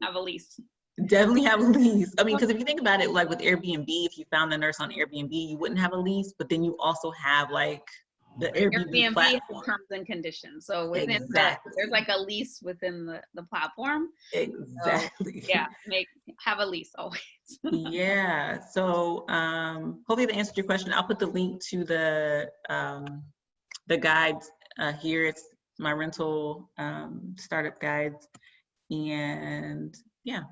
Have a lease. Definitely have a lease. I mean, because if you think about it, like with Airbnb, if you found a nurse on Airbnb, you wouldn't have a lease, but then you also have like the Airbnb Airbnb has platform. terms and conditions. So within Exactly. there's like a lease within the platform. Exactly. Yeah, have a lease always. Yeah. So hopefully that answered your question. I'll put the link to the guides here. It's my rental startup guides. And yeah.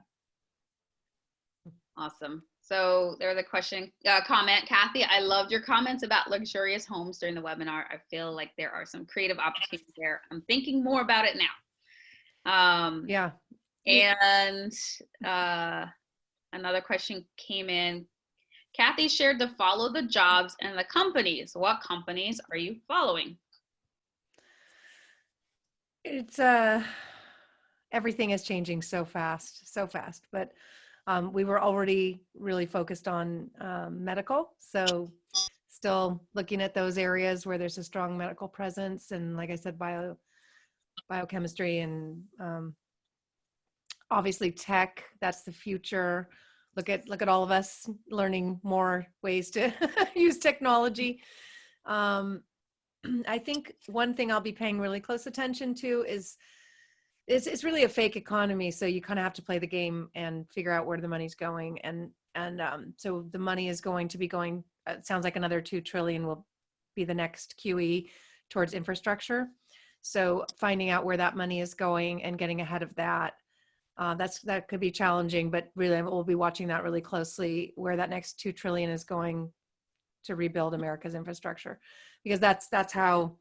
Awesome. So there was a comment, Kathy, I loved your comments about luxurious homes during the webinar. I feel like there are some creative opportunities there. I'm thinking more about it now. Yeah. And another question came in. Kathy shared to follow the jobs and the companies. What companies are you following? It's everything is changing so fast, but we were already really focused on medical, so still looking at those areas where there's a strong medical presence, and like I said, biochemistry, and obviously tech. That's the future. Look at all of us learning more ways to use technology. I think one thing I'll be paying really close attention to is it's really a fake economy. So you kind of have to play the game and figure out where the money's going. And so the money is going to be going, it sounds like another 2 trillion will be the next QE towards infrastructure. So finding out where that money is going and getting ahead of that, that could be challenging, but really we'll be watching that really closely, where that next 2 trillion is going to rebuild America's infrastructure, because that's how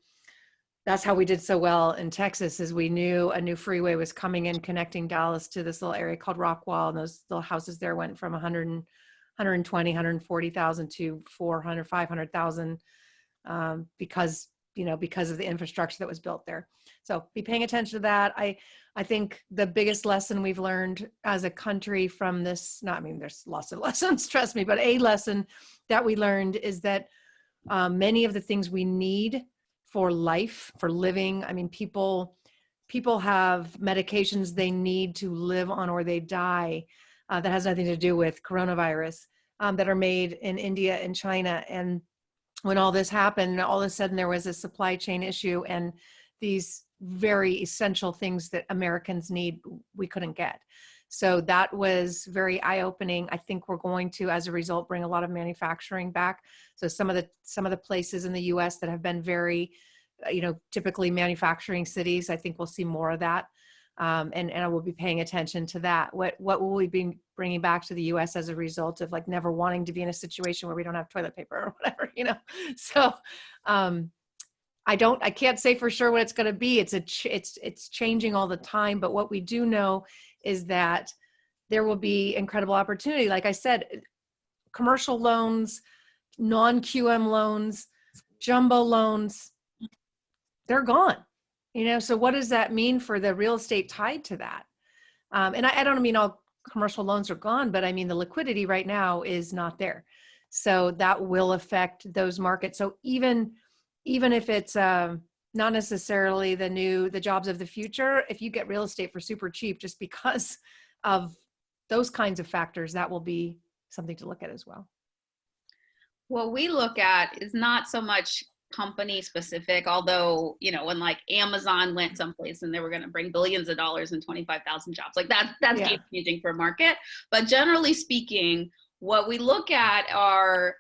we did so well in Texas, is we knew a new freeway was coming in, connecting Dallas to this little area called Rockwall, and those little houses there went from 120, 140,000 to 400, 500,000 because of the infrastructure that was built there. So be paying attention to that. I think the biggest lesson we've learned as a country from this, there's lots of lessons, trust me, but a lesson that we learned is that many of the things we need for life, for living, people have medications they need to live on or they die, that has nothing to do with coronavirus, that are made in India and China. And when all this happened, all of a sudden there was a supply chain issue, and these very essential things that Americans need, we couldn't get. So that was very eye-opening. I think we're going to, as a result, bring a lot of manufacturing back. So some of the places in the U.S. that have been very, typically manufacturing cities, I think we'll see more of that. And I will be paying attention to that. What will we be bringing back to the U.S. as a result of like never wanting to be in a situation where we don't have toilet paper or whatever, So I can't say for sure what it's going to be. It's changing all the time. But what we do know is that there will be incredible opportunity. Like I said, commercial loans, non-QM loans, jumbo loans, they're gone. So what does that mean for the real estate tied to that? And I don't mean all commercial loans are gone, but the liquidity right now is not there. So that will affect those markets. So even if it's not necessarily the jobs of the future, if you get real estate for super cheap, just because of those kinds of factors, that will be something to look at as well. What we look at is not so much company specific, although, when like Amazon went someplace and they were going to bring billions of dollars and 25,000 jobs, like that's Yeah. game changing for a market. But generally speaking, what we look at are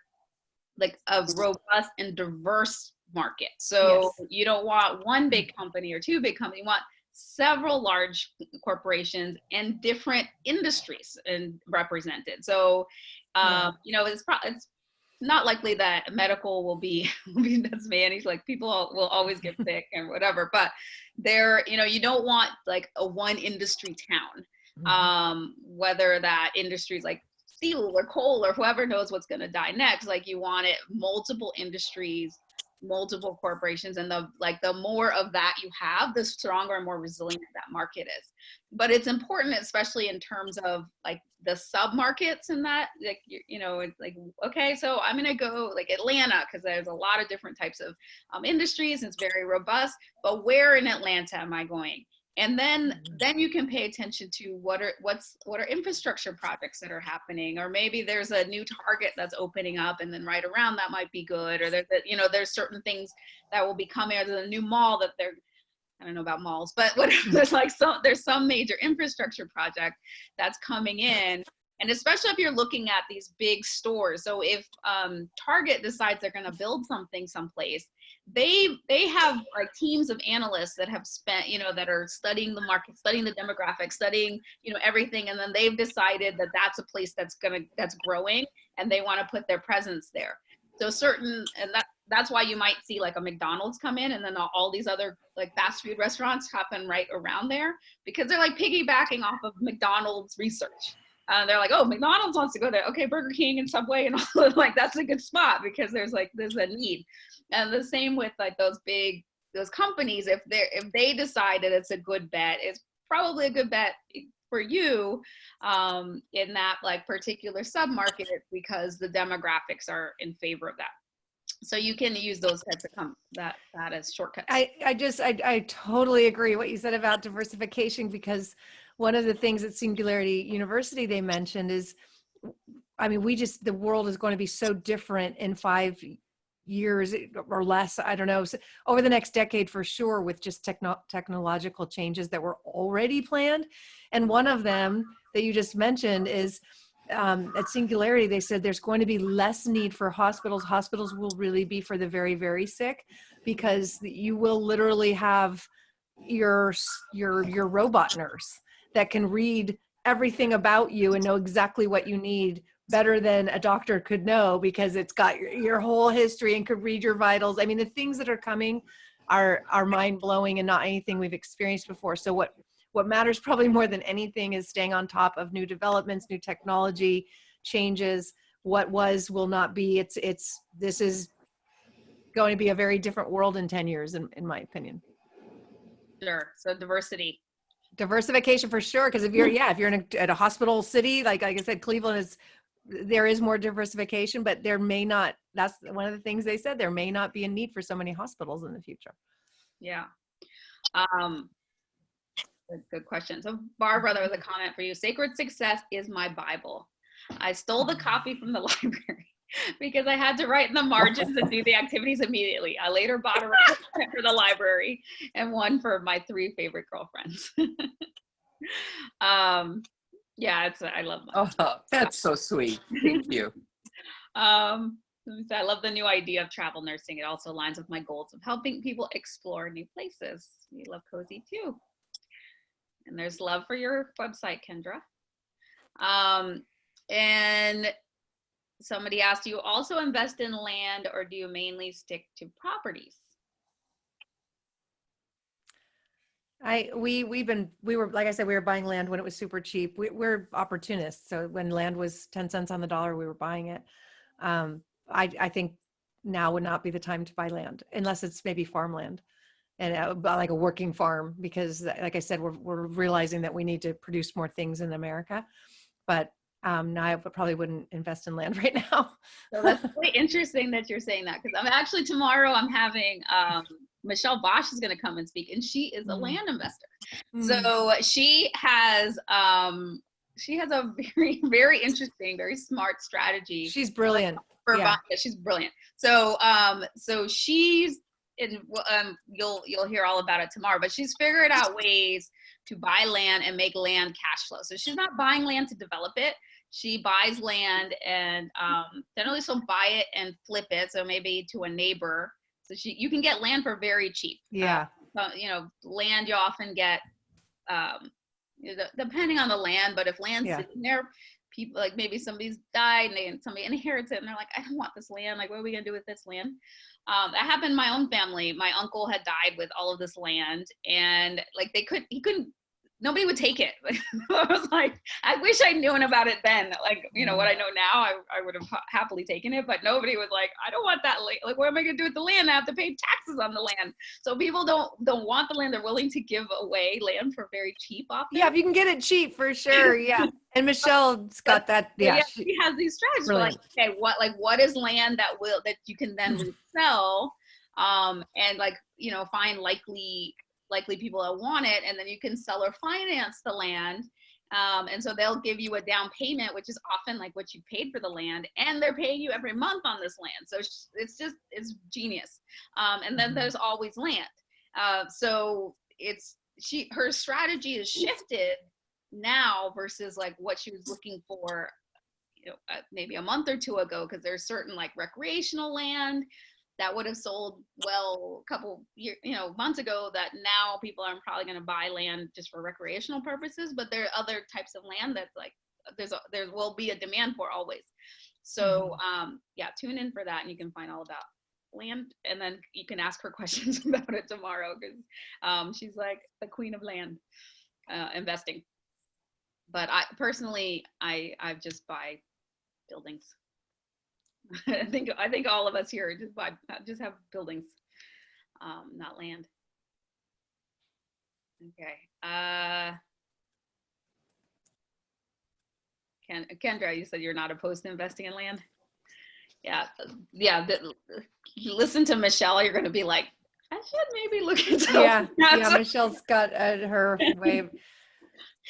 like a robust and diverse market. So Yes. you don't want one big company or two big companies. You want several large corporations and different industries and represented. So, it's not likely that medical will be that's managed. Like people will always get sick and whatever, but you don't want like a one industry town, whether that industry is like steel or coal or whoever knows what's going to die next. Like you want it multiple industries multiple corporations, and the more of that you have, the stronger and more resilient that market is. But it's important, especially in terms of like the sub markets in that, like, it's like, okay, so I'm going to go like Atlanta, because there's a lot of different types of industries, and it's very robust, but where in Atlanta am I going? And then you can pay attention to what are infrastructure projects that are happening, or maybe there's a new Target that's opening up, and then right around that might be good, or there's certain things that will be coming, or there's a new mall that I don't know about malls, but whatever, there's some major infrastructure project that's coming in. And especially if you're looking at these big stores. So if Target decides they're going to build something someplace, they have like teams of analysts that have spent, that are studying the market, studying the demographics, studying, everything. And then they've decided that that's a place that's growing, and they want to put their presence there. So that's why you might see like a McDonald's come in, and then all these other like fast food restaurants happen right around there, because they're like piggybacking off of McDonald's research. They're like, oh, McDonald's wants to go there. Okay, Burger King and Subway and all of, like, that's a good spot, because there's a need. And the same with like those companies, if they decide that it's a good bet, it's probably a good bet for you in that like particular sub-market, because the demographics are in favor of that. So you can use those types of that as shortcuts. I totally agree what you said about diversification, because one of the things at Singularity University they mentioned is, the world is going to be so different in 5 years or less, I don't know, so over the next decade for sure, with just technological changes that were already planned. And one of them that you just mentioned is at Singularity, they said there's going to be less need for hospitals. Hospitals will really be for the very, very sick, because you will literally have your robot nurse that can read everything about you and know exactly what you need better than a doctor could know, because it's got your whole history and could read your vitals. I mean, the things that are coming are mind blowing and not anything we've experienced before. So what matters probably more than anything is staying on top of new developments, new technology changes. What will not be. This is going to be a very different world in 10 years, in my opinion. Sure. So Diversification for sure, because if you're at a hospital city, like I said, Cleveland there is more diversification, but there may not. That's one of the things they said. There may not be a need for so many hospitals in the future. Yeah. Good question. So Barbara, there was a comment for you. Sacred Success is my Bible. I stole the copy from the library because I had to write in the margins and do the activities immediately. I later bought a replacement for the library and one for my 3 favorite girlfriends. Yeah, I love that. Oh, that's so sweet. Thank you. I love the new idea of travel nursing. It also aligns with my goals of helping people explore new places. We love Cozy too. And there's love for your website, Kendra. And somebody asked, do you also invest in land, or do you mainly stick to properties? We were, like I said, we were buying land when it was super cheap. We're opportunists. So when land was 10 cents on the dollar, we were buying it. I think now would not be the time to buy land, unless it's maybe farmland and like a working farm, because like I said, we're realizing that we need to produce more things in America. But now I probably wouldn't invest in land right now. So that's really interesting that you're saying that, because tomorrow I'm having Michelle Bosch is going to come and speak, and she is a land investor. So she has a very, very interesting, very smart strategy. She's brilliant. She's brilliant. So she's you'll hear all about it tomorrow, but she's figured out ways to buy land and make land cash flow. So she's not buying land to develop it. She buys land and generally she'll buy it and flip it. So maybe to a neighbor. So you can get land for very cheap. Yeah. Land you often get, depending on the land, but if land's sitting there, people, like maybe somebody's died and somebody inherits it and they're like, I don't want this land. Like, what are we gonna do with this land? That happened in my own family. My uncle had died with all of this land, and like he couldn't nobody would take it. I was like, I wish I'd known about it then. Like, you know, what I know now, I would have happily taken it, but nobody was like, I don't want that land. Like, what am I gonna do with the land? I have to pay taxes on the land. So people don't want the land. They're willing to give away land for very cheap often. Yeah, if you can get it cheap, for sure. Yeah. And Michelle's got that. Yeah. Yeah, she has these strategies. Brilliant. Like, okay, what is land that you can then resell, and like, you know, find likely people that want it, and then you can sell or finance the land. And so they'll give you a down payment, which is often like what you paid for the land, and they're paying you every month on this land. So it's genius. And then there's always land. So her strategy is shifted now versus like what she was looking for, you know, maybe a month or two ago, because there's certain like recreational land that would have sold well a couple years, you know, months ago, that now people are probably going to buy land just for recreational purposes. But there are other types of land that's like there will be a demand for always. So yeah, tune in for that, and you can find all about land, and then you can ask her questions about it tomorrow, because she's like the queen of land investing. But I personally, I just buy buildings. I think all of us here just have buildings, not land. Okay. Kendra, you said you're not opposed to investing in land. Yeah. Listen to Michelle. You're going to be like, I should maybe look into Yeah. that. Yeah. Michelle's got her way of.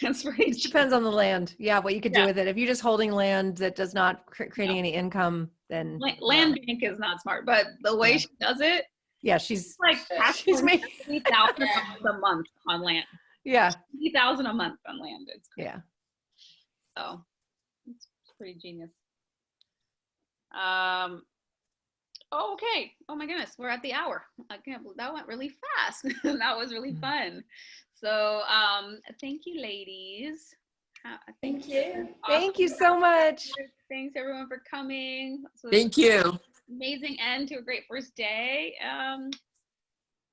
That's right. It depends on the land. Yeah, what you could do Yeah. with it. If you're just holding land that does not creating any income, then Land bank is not smart, but the way she does it, yeah, she's like she's making. $3,000 a month on land. Yeah, $3,000 a month on land. It's crazy. yeah. So it's pretty genius. Okay. Oh my goodness, we're at the hour. I can't believe that went really fast. That was really fun. So thank you, ladies. Thank you. Thank you so much. Thanks everyone for coming. So Thank you. amazing end to a great first day.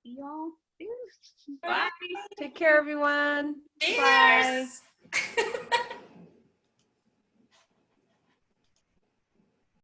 See y'all soon. Bye. Take care, everyone. Bye. Cheers.